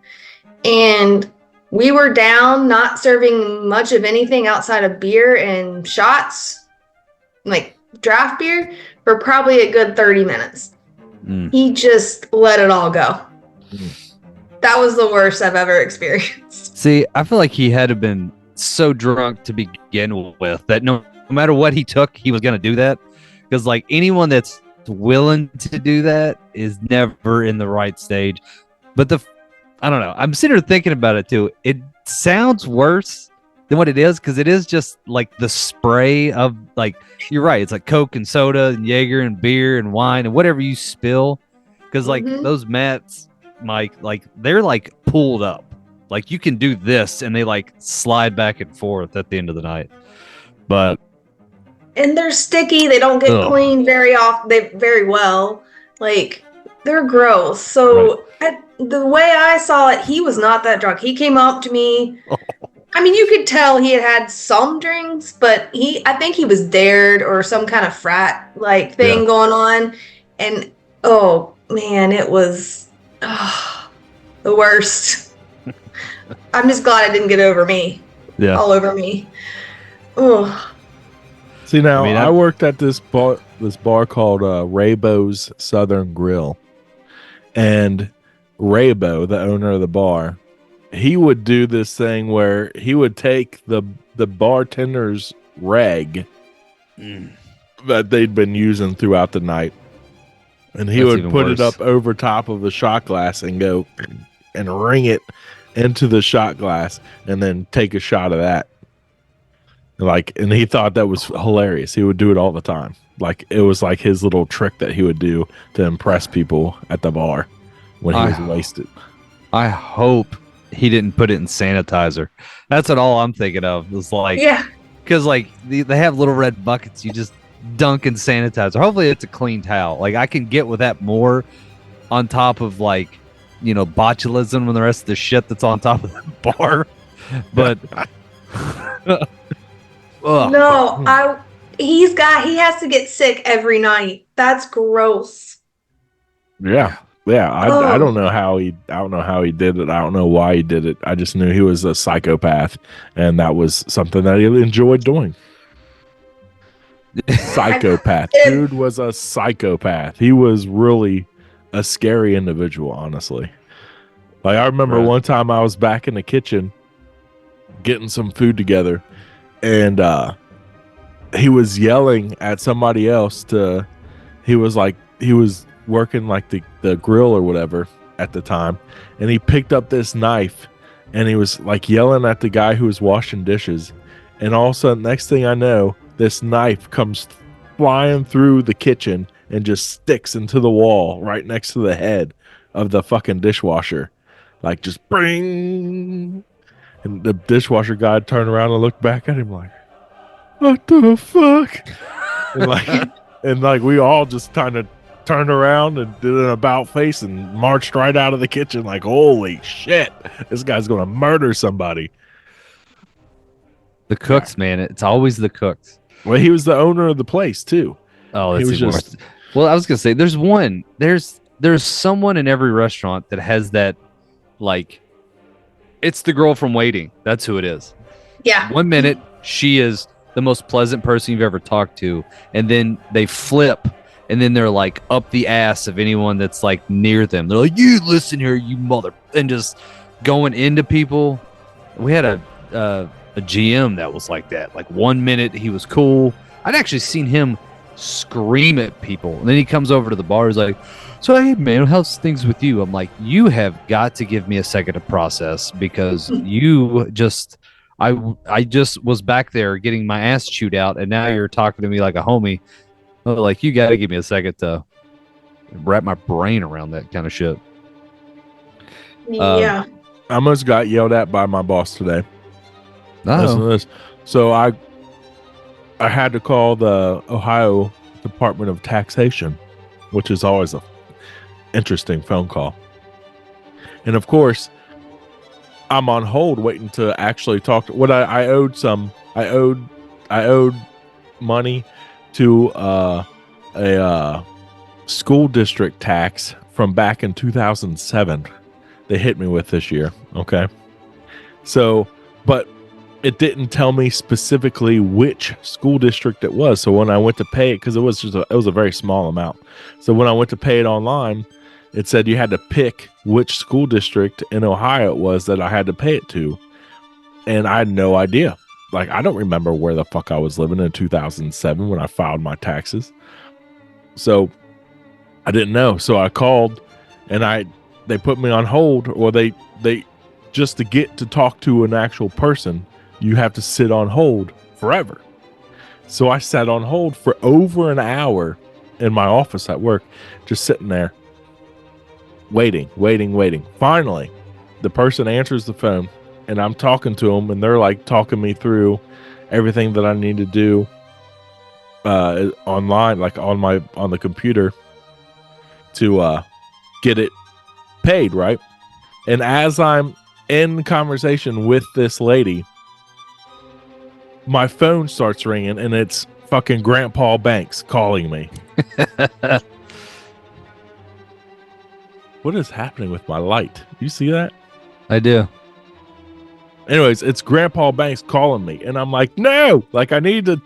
S7: And we were down, not serving much of anything outside of beer and shots, like draft beer, for probably a good 30 minutes. He just let it all go. That was the worst I've ever experienced.
S6: See, I feel like he had to have been so drunk to begin with that no matter what he took, he was going to do that. Because like anyone that's willing to do that is never in the right stage. But I don't know. I'm sitting here thinking about it too. It sounds worse than what it is, because it is just like the spray of, like, you're right. It's like Coke and soda and Jaeger and beer and wine and whatever you spill. Because like those mats, Mike, like they're like pulled up. Like you can do this and they like slide back and forth at the end of the night. But
S7: and they're sticky. They don't get cleaned very often. Very well. Like, they're gross. So the way I saw it, he was not that drunk. He came up to me. I mean, you could tell he had some drinks, but I think he was dared or some kind of frat like thing going on. And oh man, it was the worst. I'm just glad it didn't get over me. Yeah. All over me. Oh.
S5: See, now I worked at this bar called Raybo's Southern Grill, and Raybo, the owner of the bar, he would do this thing where he would take the bartender's rag that they'd been using throughout the night, and he would put it up over top of the shot glass and go and ring it into the shot glass, and then take a shot of that. And he thought that was hilarious. He would do it all the time. Like, it was like his little trick that he would do to impress people at the bar when he was wasted.
S6: I hope he didn't put it in sanitizer. That's what all I'm thinking of. It was like, because like they have little red buckets. You just dunk in sanitizer. Hopefully, it's a clean towel. Like I can get with that more on top of like botulism and the rest of the shit that's on top of the bar. But
S7: No, he has to get sick every night. That's gross.
S5: Yeah. I don't know how he did it. I don't know why he did it. I just knew he was a psychopath, and that was something that he enjoyed doing. Psychopath. Dude was a psychopath. He was really a scary individual, honestly. Like I remember one time I was back in the kitchen getting some food together, and he was yelling at somebody else he was working like the grill or whatever at the time, and he picked up this knife and he was like yelling at the guy who was washing dishes, and all of a sudden, next thing I know, this knife comes flying through the kitchen and just sticks into the wall right next to the head of the fucking dishwasher, like just bring. And the dishwasher guy turned around and looked back at him like, what the fuck? and like we all just kind of turned around and did an about face and marched right out of the kitchen like, holy shit, this guy's gonna murder somebody.
S6: The cooks, man, it's always the cooks.
S5: Well, he was the owner of the place too.
S6: Oh, that's even worse. Well, I was gonna say there's someone in every restaurant that has that, like, it's the girl from Waiting. That's who it is.
S7: Yeah.
S6: 1 minute she is the most pleasant person you've ever talked to, and then they flip, and then they're like up the ass of anyone that's like near them. They're like, you listen here, you mother, and just going into people. We had a GM that was like that. Like 1 minute he was cool. I'd actually seen him scream at people, and then he comes over to the bar. He's like, so hey man, how's things with you? I'm like, you have got to give me a second to process, because you just I just was back there getting my ass chewed out, and now you're talking to me like a homie. Like, you got to give me a second to wrap my brain around that kind of shit.
S7: Yeah.
S5: I almost got yelled at by my boss today.
S6: Oh.
S5: Listen to this. So I had to call the Ohio Department of Taxation, which is always a interesting phone call. And of course, I'm on hold waiting to actually talk to what I owed money to a school district tax from back in 2007. They hit me with this year. Okay. So, but it didn't tell me specifically which school district it was. So when I went to pay it, because it was a very small amount. So when I went to pay it online, it said you had to pick which school district in Ohio it was that I had to pay it to. And I had no idea. Like, I don't remember where the fuck I was living in 2007 when I filed my taxes. So I didn't know. So I called, and they put me on hold, or they just to get to talk to an actual person, you have to sit on hold forever. So I sat on hold for over an hour in my office at work, just sitting there waiting. Finally, the person answers the phone, and I'm talking to them, and they're like talking me through everything that I need to do online, like on the computer, to get it paid, right? And as I'm in conversation with this lady, my phone starts ringing, and it's fucking Grandpa Banks calling me. What is happening with my light? You see that?
S6: I do.
S5: Anyways, it's Grandpa Banks calling me, and I'm like, no, like I need to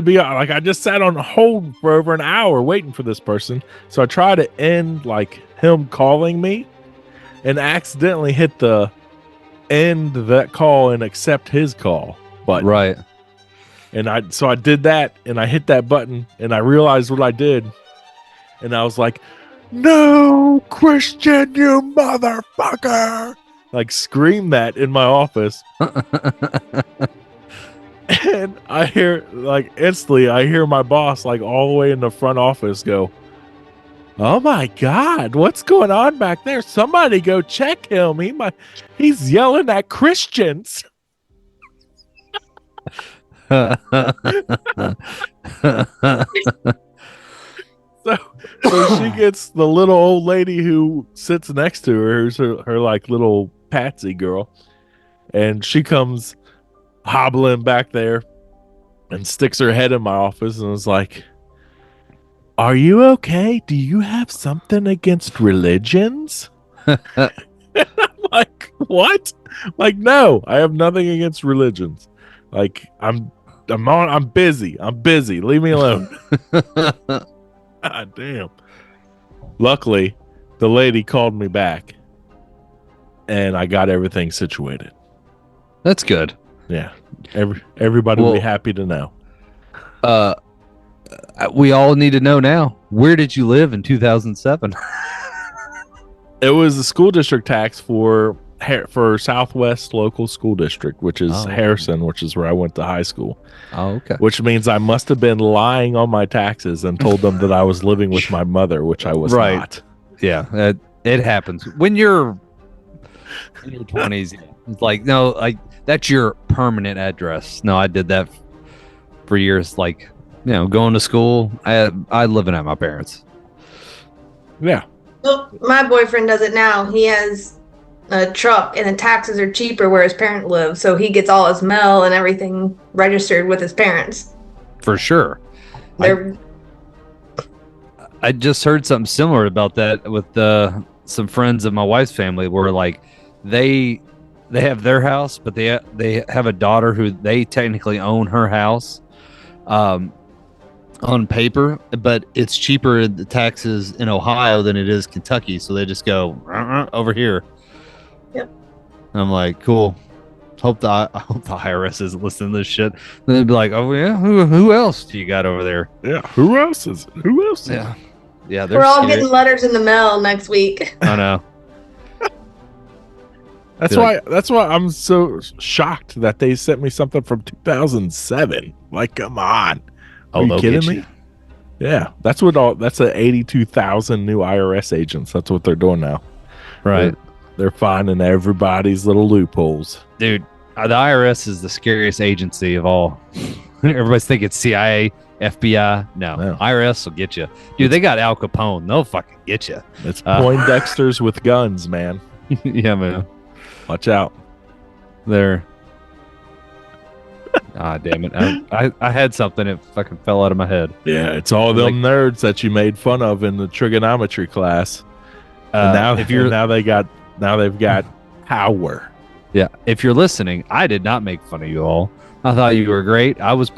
S5: be, like, I just sat on hold for over an hour waiting for this person. So I try to end like him calling me, and accidentally hit the end that call and accept his call button.
S6: Right.
S5: And I did that, and I hit that button, and I realized what I did, and I was like, no, Christian, you motherfucker. Like, scream that in my office. And I hear, like, instantly, I hear my boss, like, all the way in the front office go, oh my God, what's going on back there? Somebody go check him. He's yelling at Christians. So she gets the little old lady who sits next to her, who's her like little patsy girl, and she comes hobbling back there and sticks her head in my office and is like, "Are you okay? Do you have something against religions?" And I'm like, "What?" Like, no, I have nothing against religions. Like, I'm busy. I'm busy. Leave me alone. God damn. Luckily, the lady called me back and I got everything situated.
S6: That's good.
S5: Yeah. Everybody will be happy to know.
S6: We all need to know now. Where did you live in 2007?
S5: It was the school district tax for Southwest Local School District, which is Harrison, which is where I went to high school.
S6: Oh, okay.
S5: Which means I must have been lying on my taxes and told them that I was living with my mother, which I was not.
S6: Yeah, it happens when you're in your 20s. It's like, no, like that's your permanent address. No, I did that for years. Like, going to school. I living at my parents.
S5: Yeah.
S7: Well, my boyfriend does it now. He has a truck, and the taxes are cheaper where his parent lives, so he gets all his mail and everything registered with his parents.
S6: For sure. I just heard something similar about that with some friends of my wife's family, where like they have their house, but they have a daughter who they technically own her house on paper, but it's cheaper the taxes in Ohio than it is Kentucky, so they just go over here.
S7: Yep.
S6: I'm like, cool. I hope the IRS isn't listening to this shit. Then they'd be like, oh yeah, who else do you got over there?
S5: Yeah, who else is it?
S6: Yeah,
S7: we're all getting letters in the mail next week.
S6: I know.
S5: That's why I'm so shocked that they sent me something from 2007. Like, come on. Are you kidding me? Yeah, that's a 82,000 new IRS agents. That's what they're doing now.
S6: Right.
S5: They're finding everybody's little loopholes.
S6: Dude, the IRS is the scariest agency of all. Everybody's thinking it's CIA, FBI. No, IRS will get you. Dude, they got Al Capone. They'll fucking get you.
S5: It's Poindexters with guns, man.
S6: Yeah, man.
S5: Watch out.
S6: There. Damn it. I had something. It fucking fell out of my head.
S5: Yeah, it's all them nerds that you made fun of in the trigonometry class. And now they've got power.
S6: Yeah. If you're listening, I did not make fun of you all. I thought you were great. I was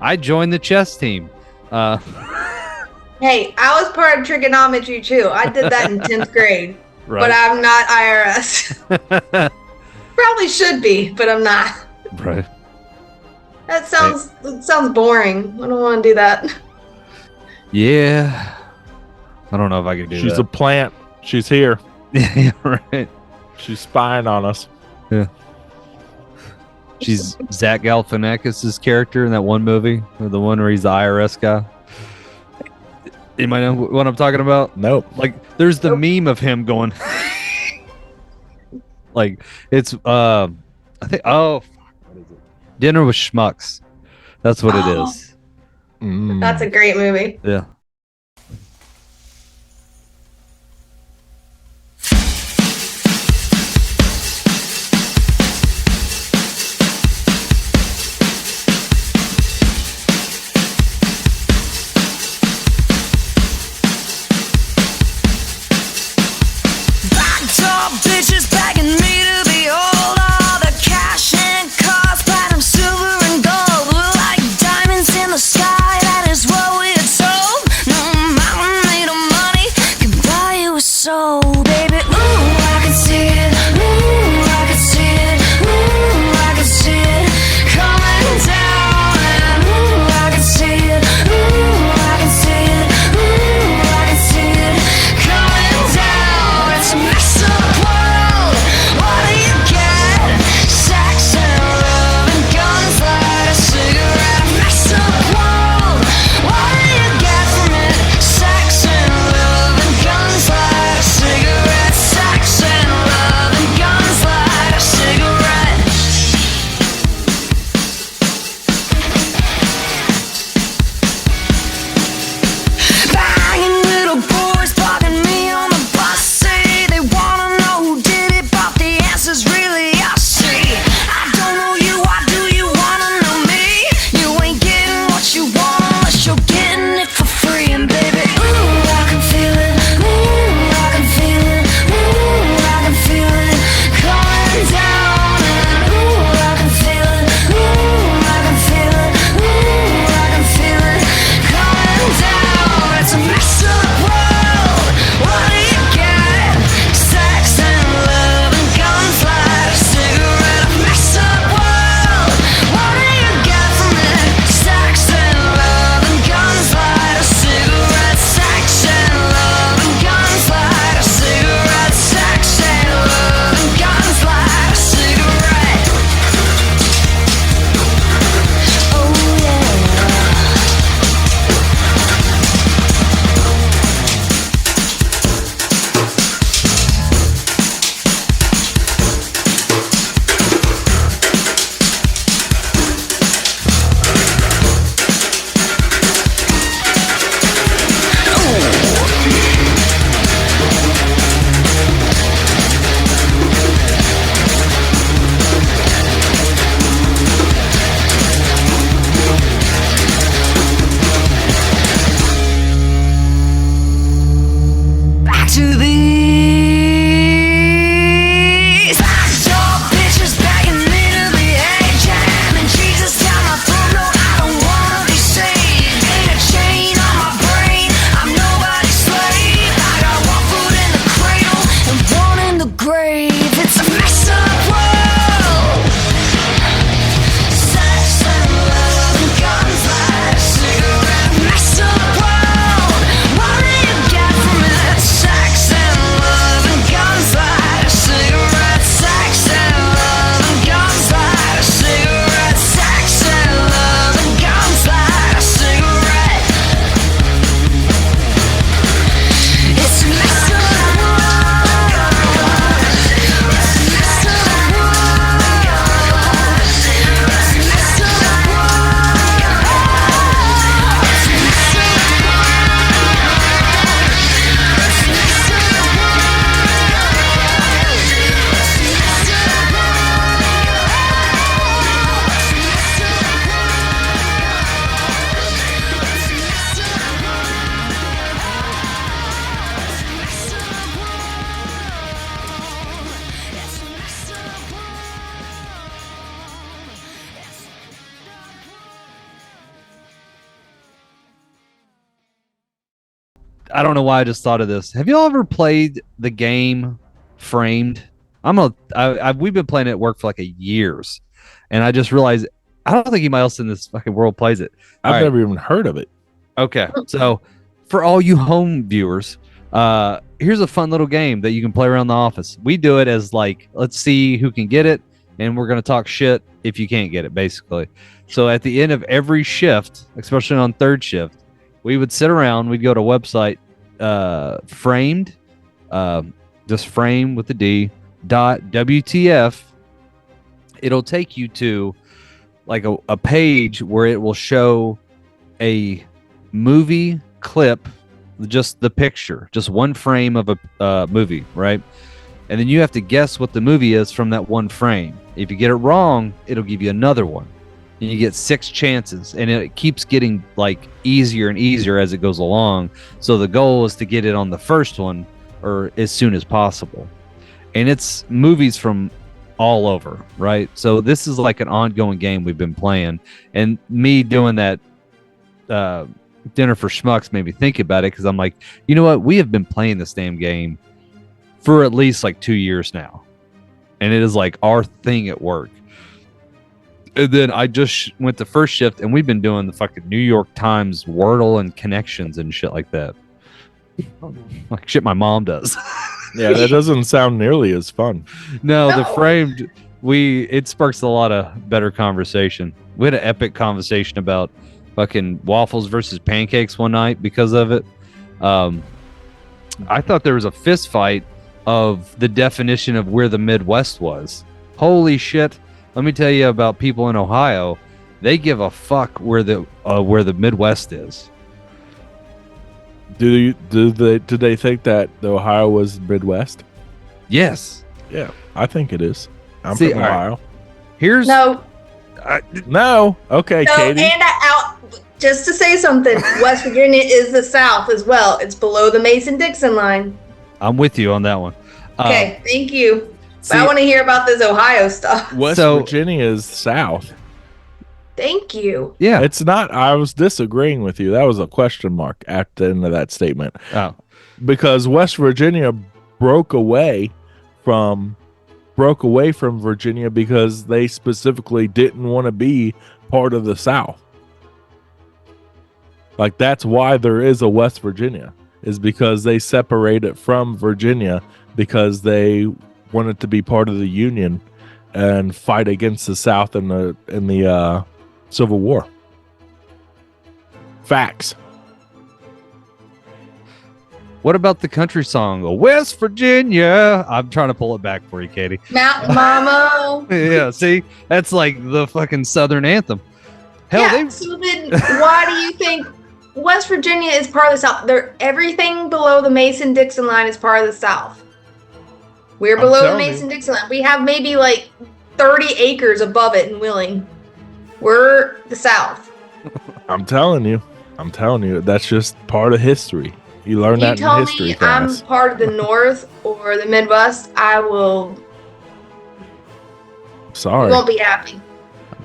S6: I joined the chess team.
S7: Hey, I was part of trigonometry too. I did that in 10th grade. Right. But I'm not IRS. Probably should be, but I'm not.
S6: Right.
S7: That sounds boring. I don't want to do that.
S6: Yeah. I don't know if I can do that.
S5: She's a plant. She's here.
S6: Yeah, right.
S5: She's spying on us.
S6: Yeah. She's Zach Galifianakis' character in that one movie, or the one where he's the IRS guy. Anybody know what I'm talking about?
S5: Nope.
S6: Like, there's the meme of him going, like, it's I think what is it? Dinner with Schmucks. That's what it is.
S7: That's a great movie.
S6: Yeah.
S11: Bitches begging me to be old. All the cash and cars, platinum, silver, and gold. We're like diamonds in the sky, that is what we're told. to these. Backdoor bitches begging me to be A-Jam. And Jesus down my throat, no, I don't wanna be saved. Ain't a chain on my brain, I'm nobody's slave. I got one foot in the cradle and one in the grave. It's a messed up world. Sex and love and guns, light a cigarette. Messed up world. What do you get from it? Sex and love and guns, light a cigarette. Sex and love and guns, light a cigarette. Sex and love and guns, light a cigarette. It's a messed up world. It's a messed up world. It's a messed up world. It's a messed up
S6: I don't know why I just thought of this. Have y'all ever played the game Framed? We've been playing it at work for like years, and I just realized I don't think anybody else in this fucking world plays it. All
S5: I've
S6: right.
S5: never even heard of it.
S6: Okay, so for all you home viewers, here's a fun little game that you can play around the office. We do it as like, let's see who can get it, and we're gonna talk shit if you can't get it, basically. So at the end of every shift, especially on third shift, we would sit around. We'd go to a website, Framed, just frame with the D .wtf. It'll take you to like a page where it will show a movie clip, just the picture, just one frame of a movie, right? And then you have to guess what the movie is from that one frame. If you get it wrong, it'll give you another one. And you get 6 chances, and it keeps getting like easier and easier as it goes along. So the goal is to get it on the first one or as soon as possible. And it's movies from all over, right? So this is like an ongoing game we've been playing, and me doing that dinner for schmucks made me think about it, because I'm like, you know what? We have been playing this damn game for at least like 2 years now, and it is like our thing at work. And then I just went to first shift, and we've been doing the fucking New York Times Wordle and connections and shit like that. Like shit my mom does.
S5: Yeah, that doesn't sound nearly as fun.
S6: No, the Framed, it sparks a lot of better conversation. We had an epic conversation about fucking waffles versus pancakes one night because of it. I thought there was a fist fight of the definition of where the Midwest was. Holy shit. Let me tell you about people in Ohio. They give a fuck where the Midwest is.
S5: Do they think that the Ohio was Midwest?
S6: Yes.
S5: Yeah, I think it is. I'm
S6: See,
S5: from
S6: all right.
S5: Ohio.
S6: Here's
S7: No,
S5: No. Okay,
S7: no,
S5: Katie.
S7: and just to say something, West Virginia is the South as well. It's below the Mason-Dixon line.
S6: I'm with you on that one.
S7: Okay, thank you. But
S6: see-
S7: I want to hear about this Ohio stuff.
S5: West
S6: So-
S5: Virginia is south.
S7: Thank you.
S6: Yeah.
S5: It's not. I was disagreeing with you. That was a question mark at the end of that statement.
S6: Oh.
S5: Because West Virginia broke away from Virginia because they specifically didn't want to be part of the South. Like, that's why there is a West Virginia, is because they separated from Virginia because they wanted to be part of the Union and fight against the South in the Civil War. Facts.
S6: What about the country song, West Virginia? I'm trying to pull it back for you, Katie.
S7: Mountain Mama.
S6: Yeah, see? That's like the fucking Southern anthem. Hell,
S7: Yeah,
S6: they
S7: so then why do you think West Virginia is part of the South? Everything below the Mason-Dixon line is part of the South. We're
S5: I'm
S7: below the
S5: telling you.
S7: Mason-Dixon line. We have maybe like 30 acres above it in Wheeling. We're the South.
S5: I'm telling you. That's just part of history. You learn
S7: You
S5: that in
S7: tell
S5: history
S7: me
S5: class.
S7: I'm part of the North or the Midwest, I will.
S5: Sorry.
S7: You won't be happy.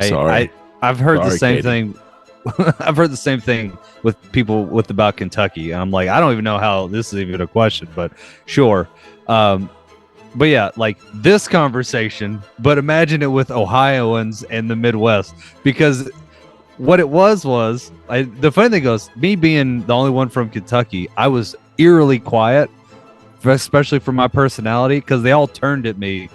S5: Sorry.
S6: I've heard the
S5: Sorry,
S6: same
S5: Katie.
S6: thing. I've heard the same thing with people with about Kentucky. And I'm like, I don't even know how this is even a question, but sure. But yeah, like this conversation, but imagine it with Ohioans and the Midwest, because what it was the funny thing goes, me being the only one from Kentucky, I was eerily quiet, especially for my personality, because they all turned at me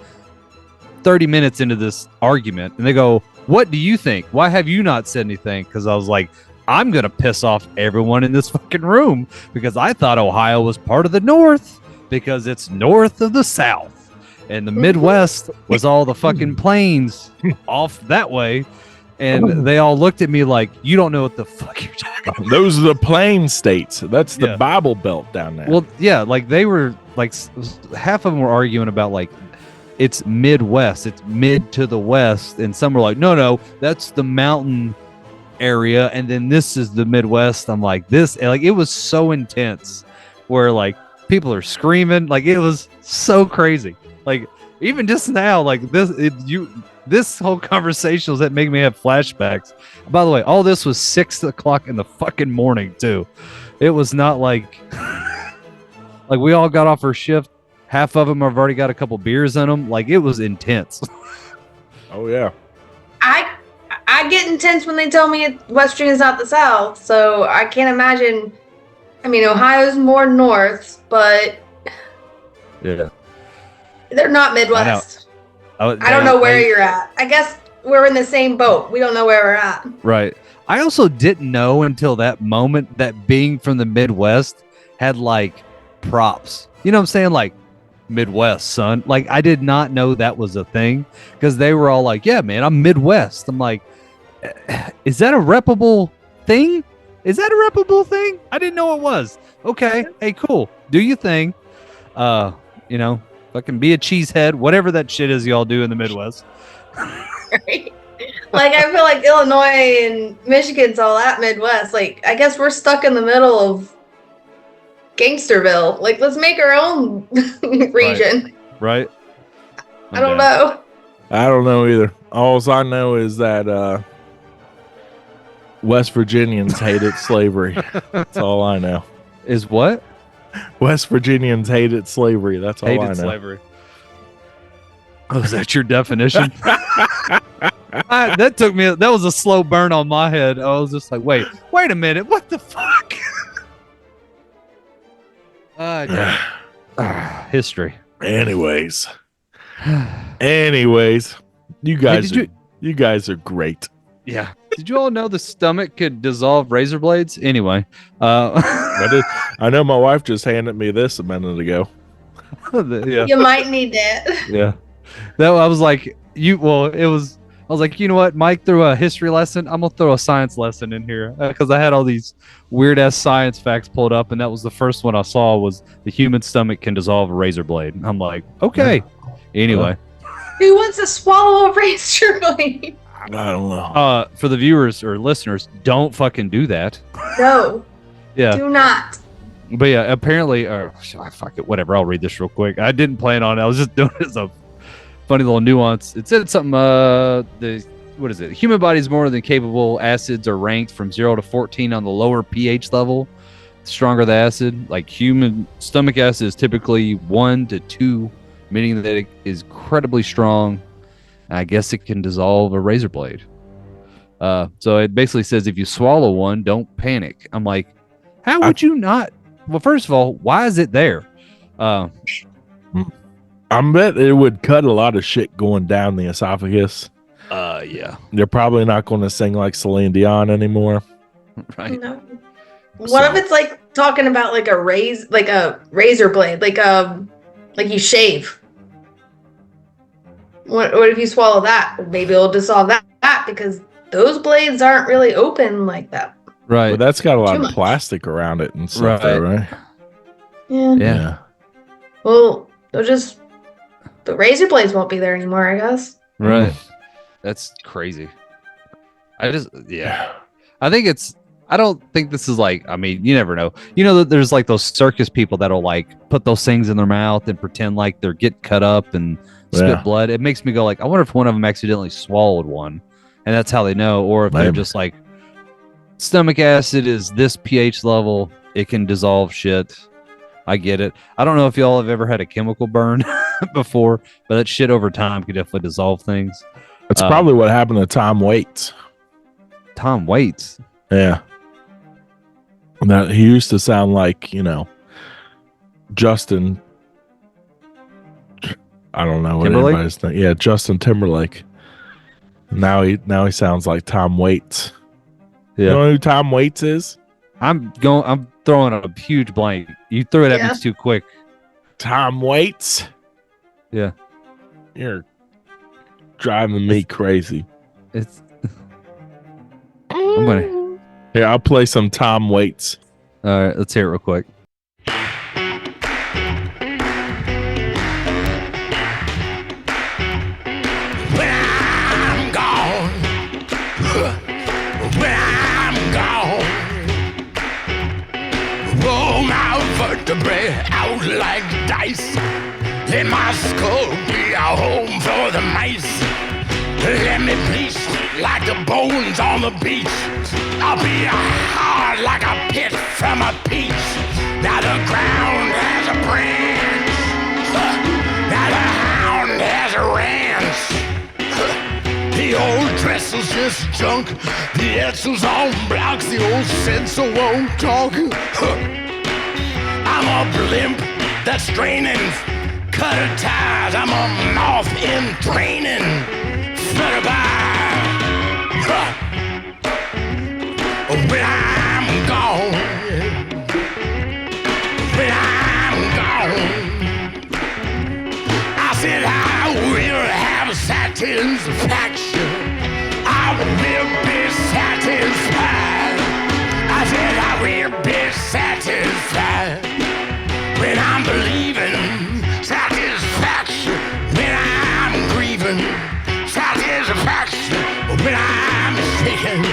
S6: 30 minutes into this argument and they go, "What do you think? Why have you not said anything?" Because I was like, I'm gonna piss off everyone in this fucking room because I thought Ohio was part of the North because it's north of the South, and the Midwest was all the fucking plains off that way. And they all looked at me like, you don't know what the fuck you're talking about.
S5: Those are the plain states. That's the
S6: Yeah.
S5: Bible Belt down there.
S6: Well, yeah, like they were like half of them were arguing about like it's Midwest, it's mid to the west, and some were like, no, that's the mountain area, and then this is the Midwest. I'm like, this, like, it was so intense where like people are screaming, like it was so crazy. Like even just now, like this whole conversation was that make me have flashbacks. By the way, all this was 6 o'clock in the fucking morning too. It was not like like we all got off our shift. Half of them have already got a couple beers in them. Like it was intense.
S5: Oh yeah.
S7: I get intense when they tell me West Virginia is not the South, so I can't imagine. I mean, Ohio's more north, but
S6: Yeah.
S7: they're not Midwest. I don't know where you're at. I guess we're in the same boat. We don't know where we're at.
S6: Right. I also didn't know until that moment that being from the Midwest had like props. You know what I'm saying? Like Midwest, son. Like I did not know that was a thing because they were all like, yeah, man, I'm Midwest. I'm like, is that a reputable thing? Is that a reputable thing? I didn't know it was. Okay. Hey, cool. Do your thing. You know, fucking be a cheesehead, whatever that shit is y'all do in the Midwest.
S7: Right? Like I feel like Illinois and Michigan's all that Midwest. Like I guess we're stuck in the middle of Gangsterville. Like let's make our own region.
S6: Right.
S7: I don't know.
S5: I don't know either. All I know is that West Virginians hated slavery. That's all I know.
S6: Is what?
S5: West Virginians hated slavery. That's all I know.
S6: Hated slavery. Oh, is that your definition? That took me. That was a slow burn on my head. I was just like, wait a minute. What the fuck? History.
S5: Anyways, you guys are great.
S6: Yeah. Did you all know the stomach could dissolve razor blades? Anyway,
S5: I know my wife just handed me this a minute ago.
S6: Yeah.
S7: You might need that.
S6: Yeah. I was like, I was like, you know what? Mike threw a history lesson. I'm gonna throw a science lesson in here because I had all these weird ass science facts pulled up, and that was the first one I saw was the human stomach can dissolve a razor blade. And I'm like, okay. Anyway,
S7: Who wants to swallow a razor blade?
S5: I don't know.
S6: For the viewers or listeners, don't fucking do that.
S7: No.
S6: Yeah.
S7: Do not.
S6: But yeah, apparently, fuck it, whatever. I'll read this real quick. I didn't plan on it. I was just doing it as a funny little nuance. It said something. What is it? Human bodies more than capable acids are ranked from 0 to 14 on the lower pH level. The stronger the acid, like human stomach acid, is typically 1 to 2, meaning that it is incredibly strong. I guess it can dissolve a razor blade. So it basically says if you swallow one, don't panic. I'm like, how would you not? Well, first of all, why is it there?
S5: I bet it would cut a lot of shit going down the esophagus.
S6: Yeah.
S5: They're probably not going to sing like Celine Dion anymore.
S6: Right.
S7: No. What if it's like talking about like a razor blade, like you shave? What if you swallow that? Maybe it'll dissolve that because those blades aren't really open like that.
S6: Right.
S5: But that's got a lot
S7: Too
S5: of
S7: much.
S5: plastic around it and stuff, though, right?
S7: Yeah.
S6: Yeah.
S7: Well, the razor blades won't be there anymore, I guess.
S6: Right. That's crazy. I think I don't think this is like, I mean, you never know. You know that there's like those circus people that'll like put those things in their mouth and pretend like they're getting cut up and spit blood. It makes me go like, I wonder if one of them accidentally swallowed one and that's how they know, or if they're just like, stomach acid is this pH level, it can dissolve shit. I get it. I don't know if y'all have ever had a chemical burn before, but that shit over time could definitely dissolve things.
S5: That's probably what happened to Tom Waits.
S6: Tom Waits?
S5: Yeah. That he used to sound like, Justin. I don't know what
S6: Timberlake?
S5: anybody's name. Yeah, Justin Timberlake. Now he sounds like Tom Waits.
S6: Yeah.
S5: You know who Tom Waits is?
S6: I'm throwing a huge blank. You threw it at me too quick.
S5: Tom Waits?
S6: Yeah.
S5: You're driving me crazy.
S6: I'm gonna.
S5: Here, I'll play some Tom Waits.
S6: All right, let's hear it real quick.
S11: When I'm gone, when I'm gone, roll my vertebrae out like dice. Let my skull be a home for the mice. Let me bleach like the bones on the beach. I'll be hard like a pit from a peach. Now the ground has a branch. Now the hound has a ranch. The old dresser's just junk. The Etzel's on blocks. The old sensor won't talk. I'm a blimp that's straining. Cutter ties. I'm a moth in training. Flutter by. When I'm gone. When I'm gone. I said I will have satisfaction. I will be satisfied. I said I will be satisfied. When I'm believing satisfaction. When I'm grieving satisfaction. When I'm shaking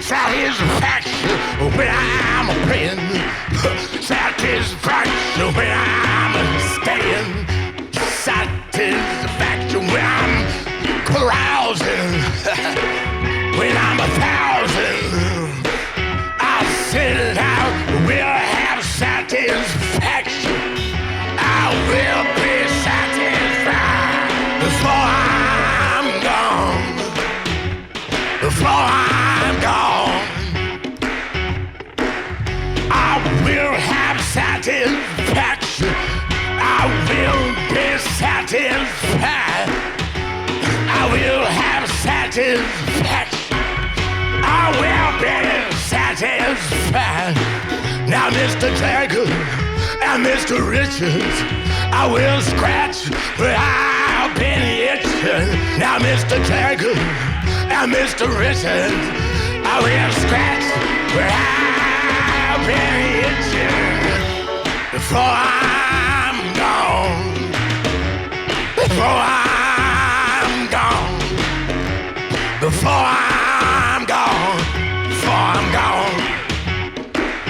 S11: satisfaction. When I'm praying satisfaction. When I'm staying satisfaction. When I'm carousing. When I'm 1,000. I said I will have satisfaction. I will be satisfied before I'm gone. Before I'm gone. I will have satisfaction. I will be satisfied. I will have satisfaction. I will be satisfied. Now, Mr. Jagger and Mr. Richards, I will scratch where I've been itching. Now, Mr. Jagger and Mr. Richards, I will scratch where I've been itching. Before I'm gone. Before I'm gone. Before I'm gone. Before I'm gone.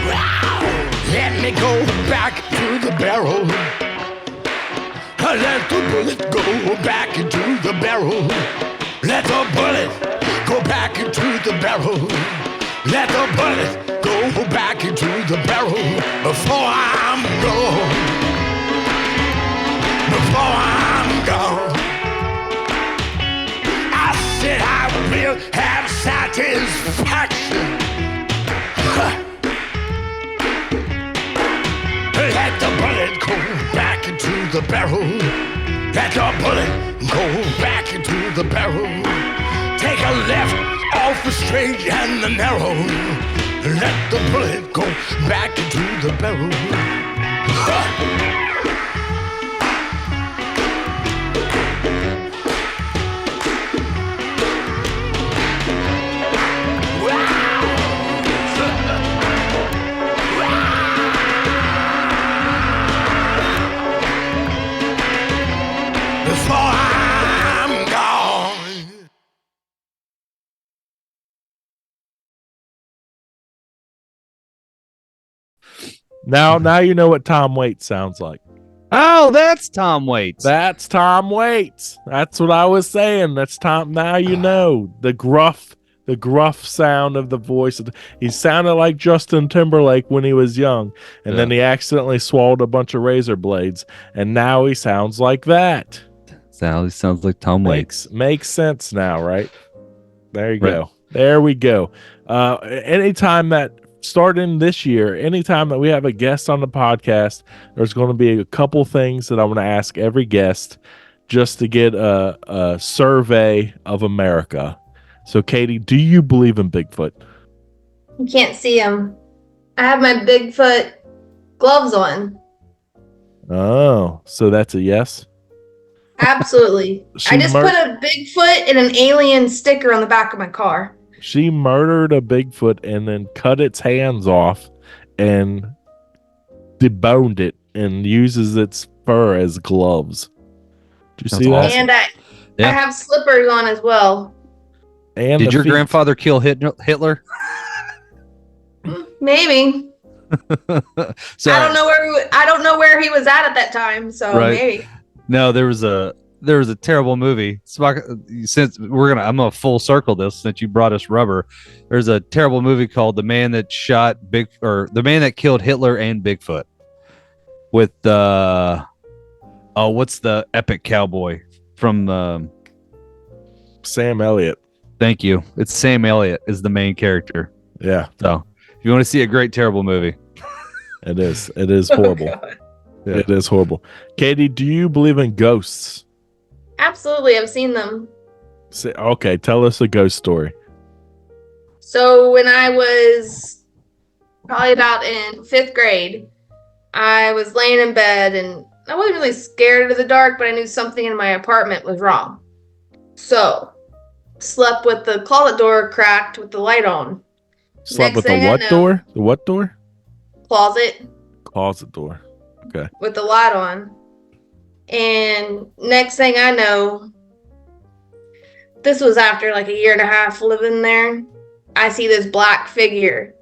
S11: Wow. Let me go back to the barrel. Let the bullet go back into the barrel. Let the bullet go back into the barrel. Let the bullet go back into the barrel. Before I'm gone. Before I'm gone. I said I will have satisfaction. Let the bullet go back into the barrel. Let the bullet go back into the barrel. Take a left off the straight and the narrow. Let the bullet go back into the barrel.
S5: Now you know what Tom Waits sounds like.
S6: Oh, that's Tom Waits.
S5: That's Tom Waits. That's what I was saying. That's Tom. Now you know the gruff sound of the voice. He sounded like Justin Timberlake when he was young, and then he accidentally swallowed a bunch of razor blades, and now he sounds like that.
S6: He sounds like Tom Waits.
S5: Makes sense now, right? There you go. There we go. Anytime that starting this year, anytime that we have a guest on the podcast, there's going to be a couple things that I want to ask every guest just to get a survey of America. So, Katie, do you believe in Bigfoot?
S7: You can't see him. I have my Bigfoot gloves on.
S5: Oh, so that's a yes?
S7: Absolutely. I just put a Bigfoot and an alien sticker on the back of my car.
S5: She murdered a Bigfoot and then cut its hands off and deboned it and uses its fur as gloves. Did you see that?
S7: And I have slippers on as well.
S5: And
S6: did your grandfather kill Hitler?
S7: Maybe.
S6: So
S7: I don't know where he was at that time. So maybe.
S6: No, there was a terrible movie. Since I'm gonna full circle this since you brought us rubber. There's a terrible movie called The Man That The Man That Killed Hitler and Bigfoot. With what's the epic cowboy from
S5: Sam Elliott.
S6: Thank you. It's Sam Elliott is the main character.
S5: Yeah.
S6: So if you want to see a great terrible movie,
S5: it is horrible. It is horrible. Katie, do you believe in ghosts?
S7: Absolutely. I've seen them.
S5: Okay, tell us a ghost story.
S7: So when I was probably about in 5th grade, I was laying in bed and I wasn't really scared of the dark, but I knew something in my apartment was wrong. So slept with the closet door cracked with the light on.
S5: Slept with the what door? The what door?
S7: Closet
S5: door. Okay.
S7: With the light on. And next thing I know, this was after like a year and a half living there, I see this black figure.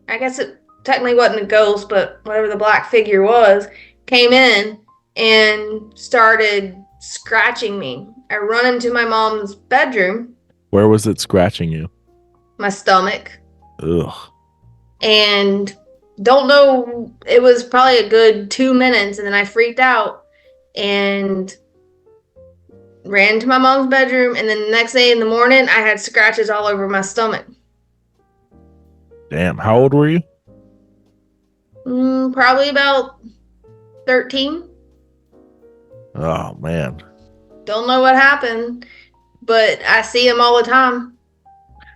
S7: I guess it technically wasn't a ghost, but whatever the black figure was, came in and started scratching me. I run into my mom's bedroom.
S5: Where was it scratching you?
S7: My stomach.
S5: Ugh.
S7: And don't know, it was probably a good 2 minutes, and then I freaked out and ran to my mom's bedroom, and then the next day in the morning, I had scratches all over my stomach.
S5: Damn, how old were you?
S7: Probably about 13.
S5: Oh, man.
S7: Don't know what happened, but I see him all the time.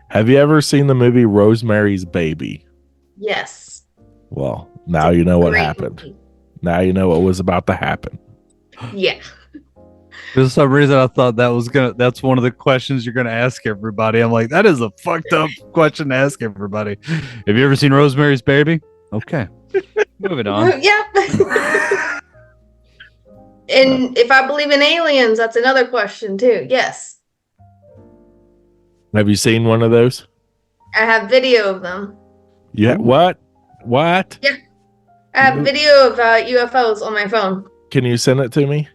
S5: Have you ever seen the movie Rosemary's Baby?
S7: Yes.
S5: Well, now you know what happened. Movie. Now you know what was about to happen.
S7: Yeah.
S6: For some reason, I thought that's one of the questions you're gonna ask everybody. I'm like, that is a fucked up question to ask everybody. Have you ever seen Rosemary's Baby? Okay. Moving on.
S7: Yeah. And if I believe in aliens, that's another question too. Yes.
S5: Have you seen one of those?
S7: I have video of them.
S5: Yeah. What?
S7: Yeah. I have video of UFOs on my phone.
S5: Can you send it to me?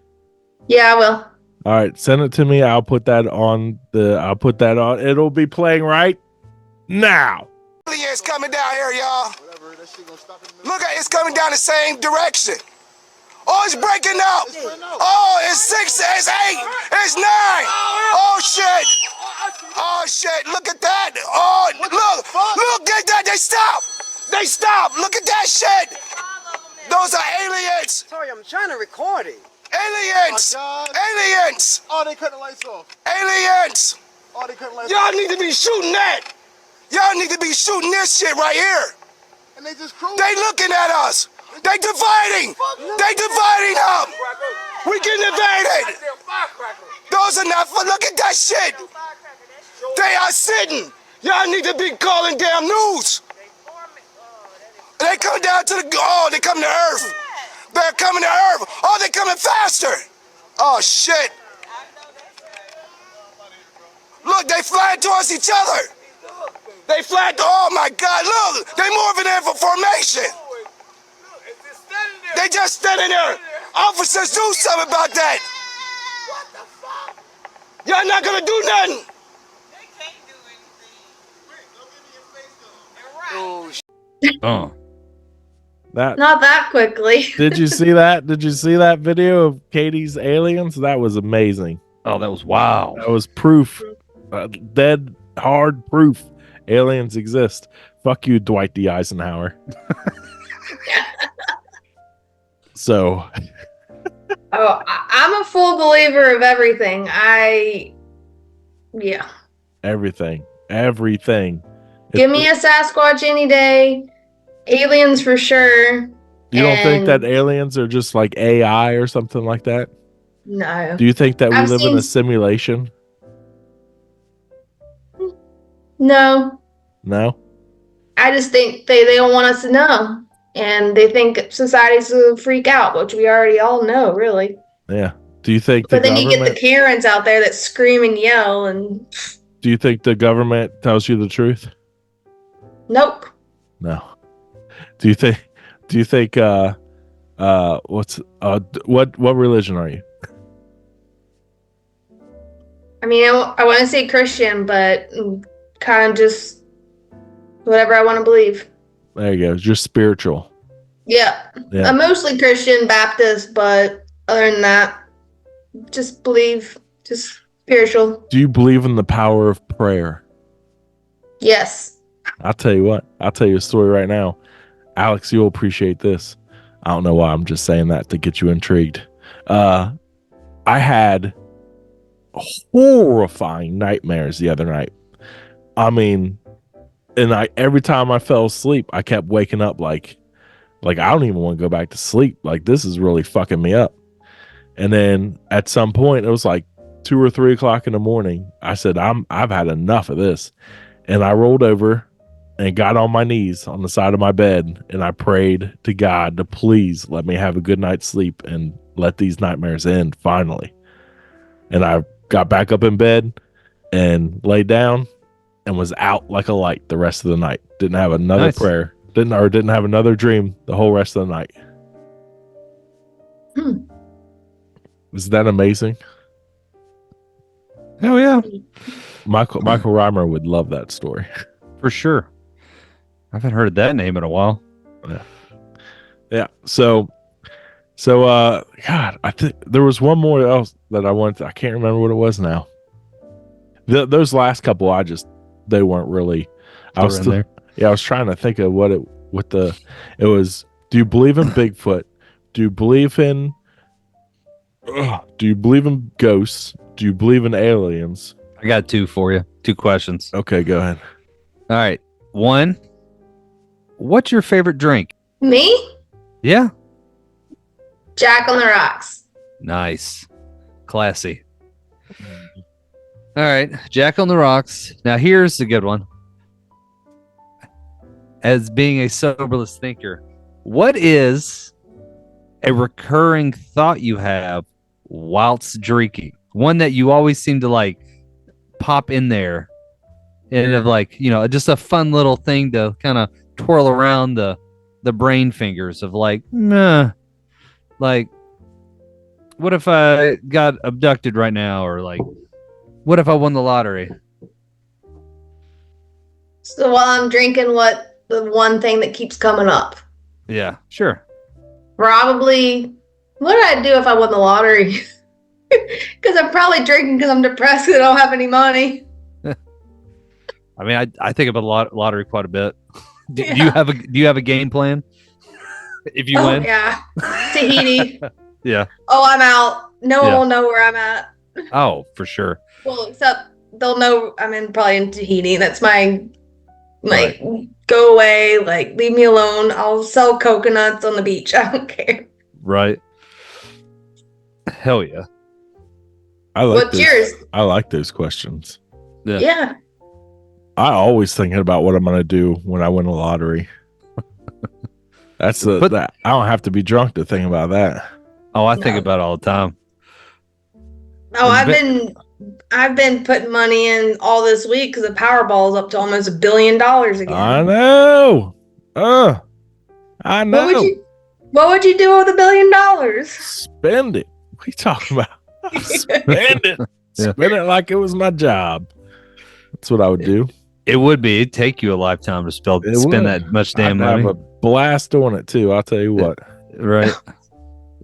S7: Yeah, I will.
S5: All right, send it to me. I'll put that on. It'll be playing right now.
S12: Aliens coming down here, y'all. Look, it's coming down the same direction. Oh, it's breaking up. Oh, it's 6, it's 8, it's 9. Oh, shit. Oh, shit. Look at that. Oh, look at that. They stop. Look at that shit. Those are aliens.
S13: Sorry, I'm trying to record it.
S12: Aliens. Aliens.
S13: Oh, they cut the lights off.
S12: Aliens.
S13: Oh, they cut the lights
S12: Y'all
S13: off.
S12: need to be shooting that. Y'all need to be shooting this shit right here.
S13: And they just cruise.
S12: They looking at us. They dividing. They dividing up. We getting invaded. Those are not fun. Look at that shit. They are sitting. Y'all need to be calling damn news. They come down to they come to Earth. They're coming to Earth. Oh, they're coming faster. Oh, shit. Look, they flying towards each other. They flying, oh my God, look. They moving in for formation. They just standing there. Officers, do something about that. Y'all not gonna do nothing.
S5: That
S7: Not that quickly.
S5: Did you see that? Did you see that video of Katie's aliens? That was amazing.
S6: Oh, that was wow.
S5: That was proof. Dead hard proof aliens exist. Fuck you, Dwight D. Eisenhower. So
S7: Oh, I'm a full believer of everything. Yeah.
S5: everything.
S7: Give me a Sasquatch any day. Aliens for sure.
S5: You don't think that
S7: And-
S5: aliens are just like AI or something like that?
S7: No.
S5: Do you think that we
S7: I've
S5: live in
S7: seen-
S5: a simulation?
S7: No.
S5: No?
S7: I just think they don't want us to know. And they think society's a freak out, which we already all know, really.
S5: Yeah. Do you think the
S7: But then you get
S5: government
S7: the Karens out there that scream and yell and
S5: Do you think the government tells you the truth?
S7: nope.
S5: No. Do you think what religion are you?
S7: I mean, I want to say Christian, but kind of just whatever I want to believe.
S5: There you go. You're spiritual.
S7: Yeah.
S5: Yeah.
S7: I'm mostly Christian, Baptist, but other than that, just believe, just spiritual.
S5: Do you believe in the power of prayer?
S7: Yes.
S5: I'll tell you what. I'll tell you a story right now. Alex, you'll appreciate this. I don't know why I'm just saying that to get you intrigued. I had horrifying nightmares the other night. I mean, and every time I fell asleep, I kept waking up like I don't even want to go back to sleep. Like, this is really fucking me up. And then at some point, it was like 2 or 3 o'clock in the morning. I said, I've had enough of this. And I rolled over and got on my knees on the side of my bed. And I prayed to God to please let me have a good night's sleep and let these nightmares end finally. And I got back up in bed and laid down and was out like a light the rest of the night. Didn't have another
S6: Nice.
S5: prayer. Didn't have another dream the whole rest of the night. Is that amazing?
S6: Hell yeah.
S5: Michael Reimer would love that story.
S6: For sure. I haven't heard that name in a while.
S5: Yeah. So God, I think there was one more else that I wanted I can't remember what it was now. Those last couple they weren't really I was
S6: Still in there.
S5: Yeah, I was trying to think of it was, do you believe in Bigfoot? Do you believe in ghosts? Do you believe in aliens?
S6: I got 2 for you. 2 questions.
S5: Okay, go ahead.
S6: All right. 1, what's your favorite drink?
S7: Me?
S6: Yeah.
S7: Jack on the Rocks.
S6: Nice. Classy. All right. Jack on the Rocks. Now, here's the good one. As being a soberless thinker, what is a recurring thought you have whilst drinking? One that you always seem to like pop in there and of like, just a fun little thing to kind of twirl around the brain fingers of like, nah, like, what if I got abducted right now? Or like, what if I won the lottery?
S7: So while I'm drinking, what the one thing that keeps coming up?
S6: Yeah, sure.
S7: Probably, what would I do if I won the lottery? Because I'm probably drinking because I'm depressed and I don't have any money.
S6: I mean, I think about lottery quite a bit. Do you have a game plan? If you win?
S7: Yeah. Tahiti.
S6: Yeah.
S7: Oh, I'm out. No one
S6: Yeah.
S7: will know where I'm at.
S6: Oh, for sure.
S7: Well, except they'll know I'm probably in Tahiti. That's my go away, like leave me alone. I'll sell coconuts on the beach. I don't care.
S6: Right. Hell yeah.
S7: What's yours?
S5: I like those questions.
S7: Yeah.
S5: I always thinking about what I'm going to do when I win the lottery. That's that. I don't have to be drunk to think about that.
S6: Oh, I think about it all the time.
S7: Oh, I've been putting money in all this week because the Powerball is up to almost $1 billion again.
S5: I know. I know.
S7: What would you do with $1 billion?
S5: Spend it. What are you talking about? Spend it.
S6: Yeah.
S5: Spend it like it was my job. That's what I would do.
S6: It would be. It'd take you a lifetime to spend
S5: would.
S6: that much damn
S5: I'd
S6: money.
S5: have a blast doing it too. I'll tell you what.
S6: Right.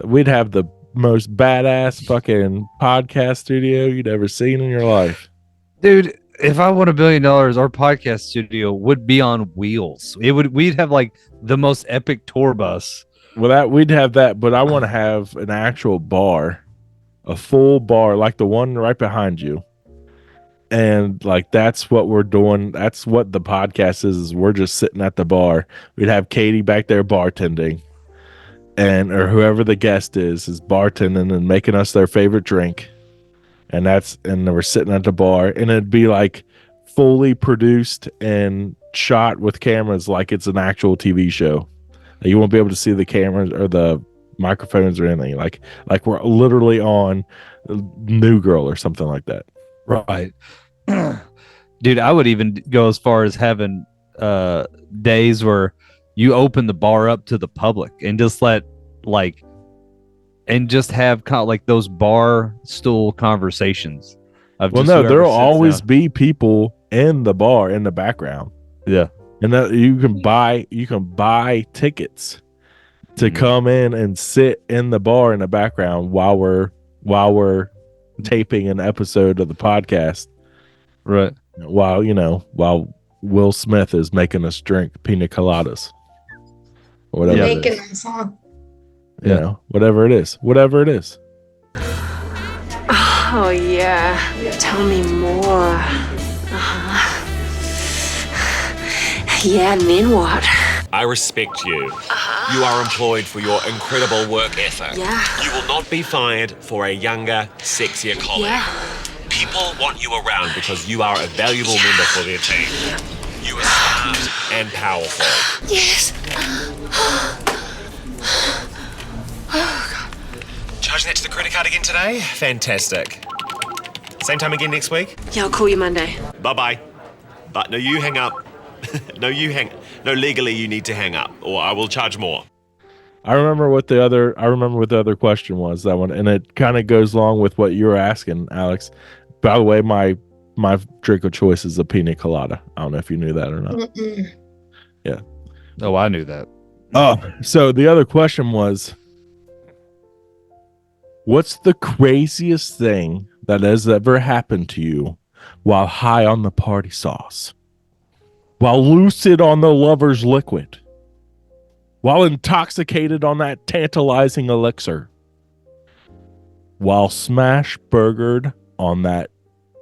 S5: We'd have the most badass fucking podcast studio you'd ever seen in your life.
S6: Dude, if I won $1 billion, our podcast studio would be on wheels. We'd have like the most epic tour bus.
S5: Well, we'd have that, but I want to have an actual bar, a full bar like the one right behind you. And like that's what we're doing. That's what the podcast is we're just sitting at the bar. We'd have Katie back there bartending, or whoever the guest is bartending and making us their favorite drink. And we're sitting at the bar, and it'd be like fully produced and shot with cameras like it's an actual TV show. You won't be able to see the cameras or the microphones or anything. Like we're literally on New Girl or something like that.
S6: Right. Dude, I would even go as far as having days where you open the bar up to the public and just have kind of like those bar stool conversations.
S5: Well, no, there'll always be people in the bar in the background.
S6: Yeah.
S5: And that you can buy tickets to come in and sit in the bar in the background while we're taping an episode of the podcast.
S6: Right.
S5: While Will Smith is making us drink pina coladas. Or whatever.
S7: Making us, huh?
S5: You know, whatever it is. Whatever it is.
S14: Oh, yeah. Tell me more. Yeah, and then what?
S15: I respect you. You are employed for your incredible work ethic.
S14: Yeah.
S15: You will not be fired for a younger, sexier colleague.
S14: Yeah.
S15: People want you around because you are a valuable member for their team. You are smart and powerful.
S14: Yes.
S15: Charging that to the credit card again today? Fantastic. Same time again next week?
S14: Yeah, I'll call you Monday.
S15: Bye-bye. But no, you hang up. No, legally you need to hang up, or I will charge more.
S5: I remember what the other question was, that one, and it kind of goes along with what you were asking, Alex. By the way, my drink of choice is a pina colada. I don't know if you knew that or not.
S7: Mm-mm.
S5: Yeah.
S6: Oh, I knew that.
S5: Oh, so the other question was, what's the craziest thing that has ever happened to you while high on the party sauce? While lucid on the lover's liquid? While intoxicated on that tantalizing elixir? While smash burgered on that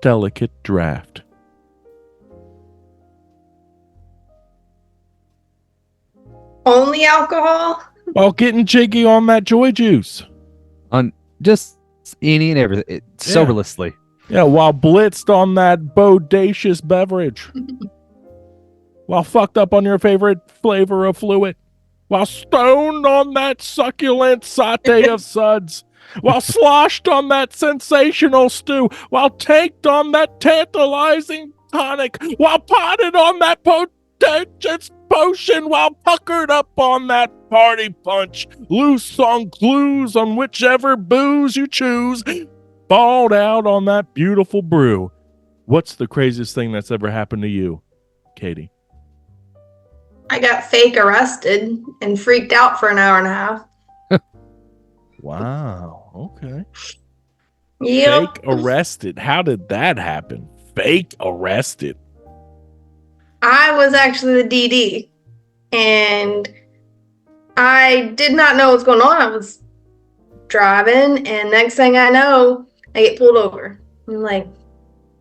S5: delicate draft?
S7: Only alcohol?
S5: While getting jiggy on that joy juice?
S6: On just any and everything. Soberlessly.
S5: Yeah, while blitzed on that bodacious beverage. While fucked up on your favorite flavor of fluid. While stoned on that succulent sauté of suds. While sloshed on that sensational stew. While taked on that tantalizing tonic. While potted on that potentious potion. While puckered up on that party punch. Loose on clues on whichever booze you choose. Balled out on that beautiful brew. What's the craziest thing that's ever happened to you, Katie?
S7: I got fake arrested and freaked out for an hour and a half.
S5: Wow. Okay.
S7: Yep.
S5: Fake arrested. How did that happen? Fake arrested.
S7: I was actually the DD, and I did not know what's going on. I was driving, and next thing I know, I get pulled over. I'm like,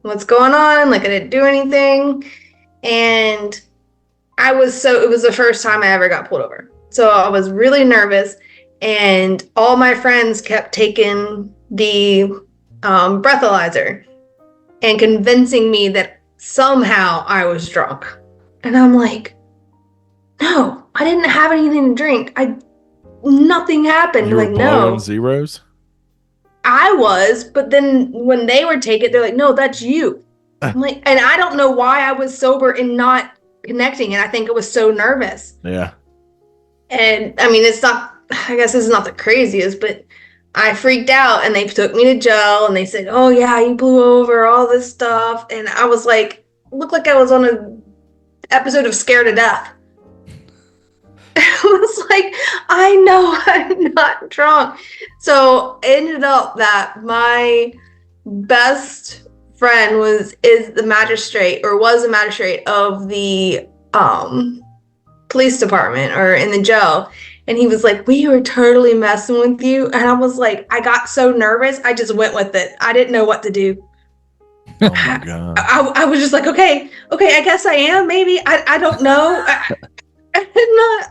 S7: what's going on? Like, I didn't do anything. And it was the first time I ever got pulled over. So I was really nervous, and all my friends kept taking the breathalyzer and convincing me that somehow I was drunk. And I'm like, no, I didn't have anything to drink. Nothing happened.
S5: You were
S7: like,
S5: blowing
S7: no.
S5: zeros?
S7: I was, but then when they would take it, they're like, no, that's you. I'm like, and I don't know why I was sober and not connecting, and I think it was so nervous.
S5: Yeah.
S7: And I mean, it's not I guess this is not the craziest, but I freaked out and they took me to jail and they said, "Oh yeah, you blew over all this stuff," and I was like, looked like I was on a episode of Scared to Death. I was like, I know I'm not drunk. So it ended up that my best friend is the magistrate, or was the magistrate of the police department or in the jail. And he was like, "We were totally messing with you." And I was like, I got so nervous, I just went with it. I didn't know what to do.
S5: Oh my God.
S7: I was just like, okay, I guess I am. Maybe. I don't know. I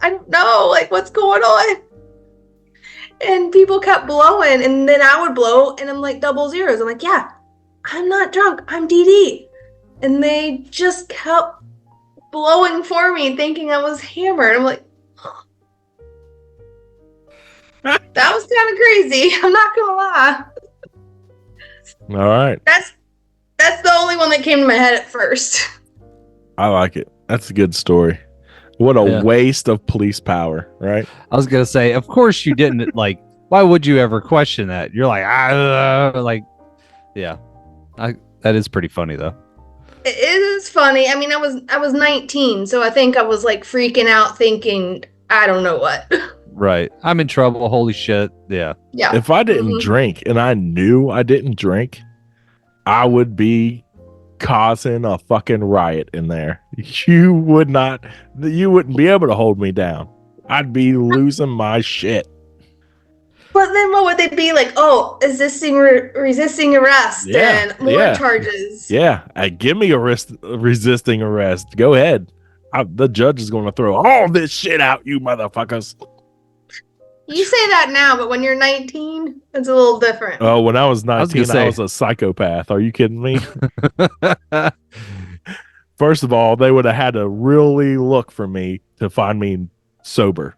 S7: don't know, like, what's going on. And people kept blowing, and then I would blow, and I'm like, double zeros. I'm like, yeah, I'm not drunk. I'm DD. And they just kept blowing for me, thinking I was hammered. I'm like, that was kind of crazy. I'm not gonna lie.
S5: All right.
S7: That's the only one that came to my head at first.
S5: I like it. That's a good story. What a waste of police power, right?
S6: I was gonna say, of course you didn't. Like, why would you ever question that? You're like, that is pretty funny though.
S7: It is funny. I mean, I was 19, so I think I was like freaking out, thinking I don't know what.
S6: Right. I'm in trouble. Holy shit. Yeah.
S7: Yeah.
S5: If I didn't drink and I knew I didn't drink, I would be causing a fucking riot in there. You wouldn't be able to hold me down. I'd be losing my shit.
S7: But then what would they be like? Oh, resisting arrest and more charges.
S5: Yeah. Give me a resisting arrest. Go ahead. The judge is going to throw all this shit out, you motherfuckers.
S7: You say that now, but when you're 19, it's a little different.
S5: Oh, when I was 19, I was a psychopath. Are you kidding me? First of all, they would have had to really look for me to find me sober.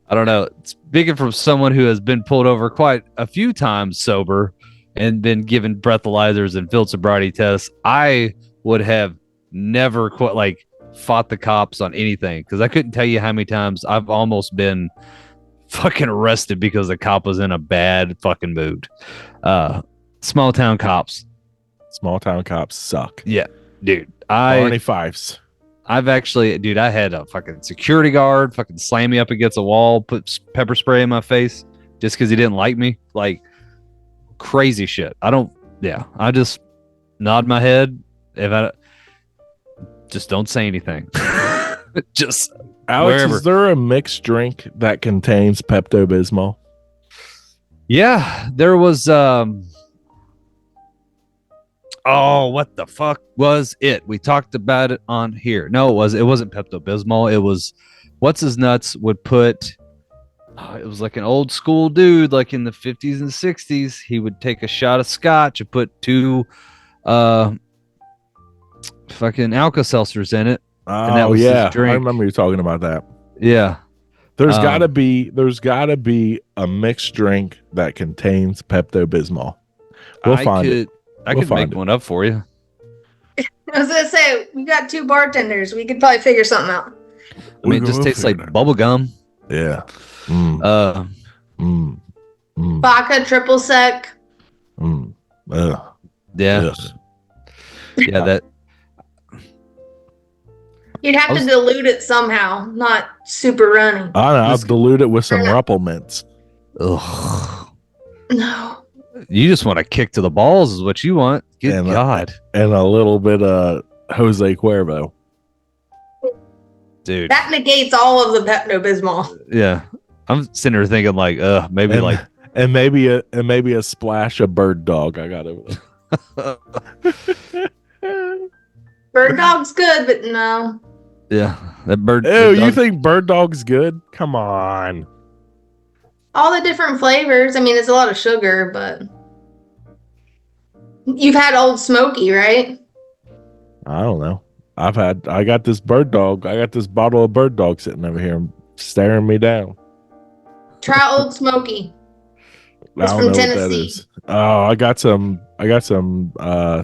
S6: I don't know. Speaking from someone who has been pulled over quite a few times sober and been given breathalyzers and field sobriety tests, I would have never fought the cops on anything, because I couldn't tell you how many times I've almost been fucking arrested because the cop was in a bad fucking mood. Small town cops suck. Yeah, dude.
S5: Barney Fifes.
S6: I've actually, dude, I had a fucking security guard fucking slam me up against a wall, put pepper spray in my face just because he didn't like me. Like, crazy shit. I just nod my head. Just don't say anything. Just
S5: Alex,
S6: wherever.
S5: Is there a mixed drink that contains Pepto-Bismol?
S6: Yeah, there was. Oh, what the fuck was it? We talked about it on here. No, it wasn't Pepto-Bismol. It was what's his nuts would put. It was like an old school dude, like in the 50s and 60s. He would take a shot of scotch and put two fucking Alka-Seltzers in it. And that was his drink.
S5: I remember you talking about that.
S6: Yeah.
S5: There's gotta be a mixed drink that contains Pepto-Bismol.
S6: I could make one up for you.
S7: I was gonna say, we got two bartenders. We could probably figure something out.
S6: I mean, it just tastes like bubble gum.
S5: Yeah.
S7: Vodka triple sec.
S6: Yeah.
S5: Ugh.
S6: Yeah, that.
S7: You'd have to dilute it somehow, not super runny.
S5: I know. I'll dilute it with some Ruppelmints.
S6: Ugh.
S7: No.
S6: You just want to kick to the balls, is what you want. Good God.
S5: And a little bit of Jose Cuervo.
S6: Dude.
S7: That negates all of the Pepto-Bismol.
S6: Yeah. I'm sitting there thinking like, maybe
S5: and maybe a splash of Bird Dog I got over there.
S7: Bird Dog's good, but no.
S6: Yeah. That bird.
S5: Ew, you think Bird Dog's good? Come on.
S7: All the different flavors. I mean, it's a lot of sugar, but you've had Old Smoky, right?
S5: I don't know. I got this Bird Dog. I got this bottle of Bird Dog sitting over here staring me down.
S7: Try Old Smoky. It's
S5: I don't
S7: from
S5: know
S7: Tennessee.
S5: what that is. Oh, I got some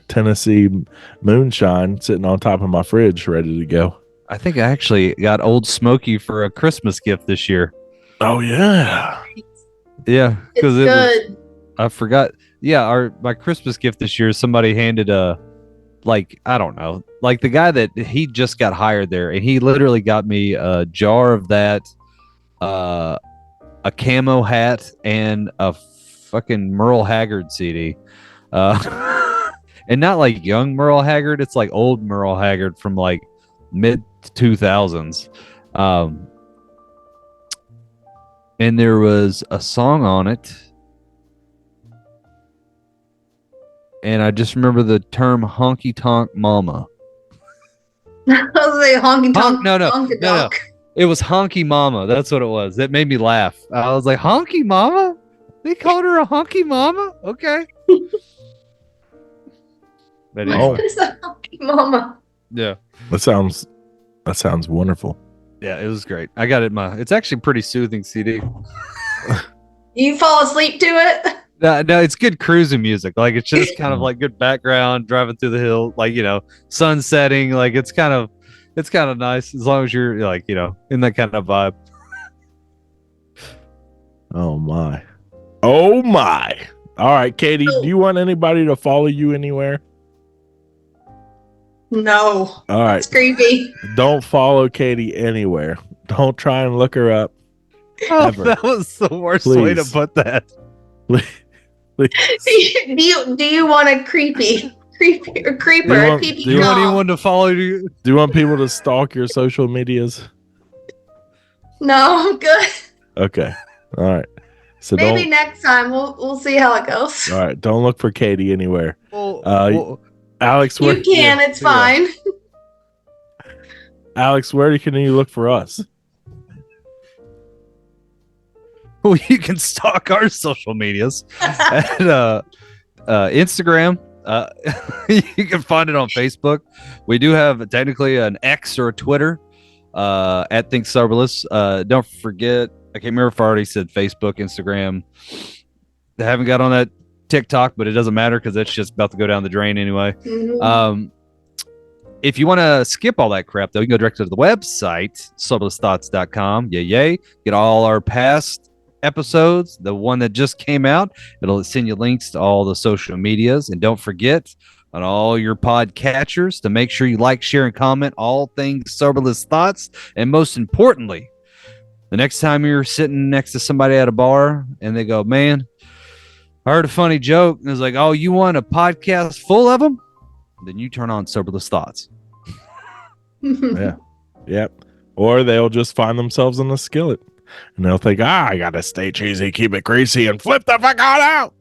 S5: Tennessee moonshine sitting on top of my fridge ready to go.
S6: I think I actually got Old Smoky for a Christmas gift this year.
S5: Oh yeah.
S6: Yeah, because
S7: It's good.
S6: I forgot. Yeah, my Christmas gift this year, somebody handed I don't know, like the guy that he just got hired there, and he literally got me a jar of that, a camo hat, and a fucking Merle Haggard CD. And not like young Merle Haggard, it's like old Merle Haggard from like mid 2000s. And there was a song on it. And I just remember the term honky tonk mama.
S7: I was like honky tonk.
S6: No. It was honky mama. That's what it was. That made me laugh. I was like, honky mama? They called her a honky mama? Okay. But anyway.
S7: What is a honky mama?
S6: Yeah.
S5: That sounds wonderful.
S6: Yeah, it was great. I got it. It's actually pretty soothing CD.
S7: You fall asleep to it?
S6: No, it's good cruising music. Like it's just kind of like good background driving through the hill, like sun setting. Like it's kind of nice as long as you're like in that kind of vibe.
S5: Oh my. All right, Katie. Do you want anybody to follow you anywhere?
S7: No.
S5: All right.
S7: It's creepy.
S5: Don't follow Katie anywhere. Don't try and look her up.
S6: Oh,
S5: ever.
S6: that was the worst way to put that.
S5: Please.
S7: Do you want a creeper?
S5: Do you
S6: want anyone to follow you?
S5: Do you want people to stalk your social medias?
S7: No, I'm good.
S5: Okay. All right. So
S7: Maybe next time we'll see how it goes.
S5: All right. Don't look for Katie anywhere. Alex,
S7: You can. It's fine.
S5: Alex, where can you look for us?
S6: Well, you can stalk our social medias at Instagram. You can find it on Facebook. We do have technically an X or a Twitter at Think Soberless. Don't forget, I can't remember if I already said Facebook, Instagram. I haven't got on that TikTok, but it doesn't matter because that's just about to go down the drain anyway.
S7: Mm-hmm.
S6: If you want to skip all that crap, though, you can go directly to the website, soberlessthoughts.com. Yay. Get all our past episodes, the one that just came out. It'll send you links to all the social medias. And don't forget on all your podcatchers to make sure you like, share, and comment all things Soberless Thoughts. And most importantly, the next time you're sitting next to somebody at a bar and they go, man, I heard a funny joke. And it's like, oh, you want a podcast full of them? Then you turn on Soberless Thoughts.
S5: Yeah. Yep. Or they'll just find themselves in the skillet. And they'll think, I got to stay cheesy, keep it greasy, and flip the fuck on out.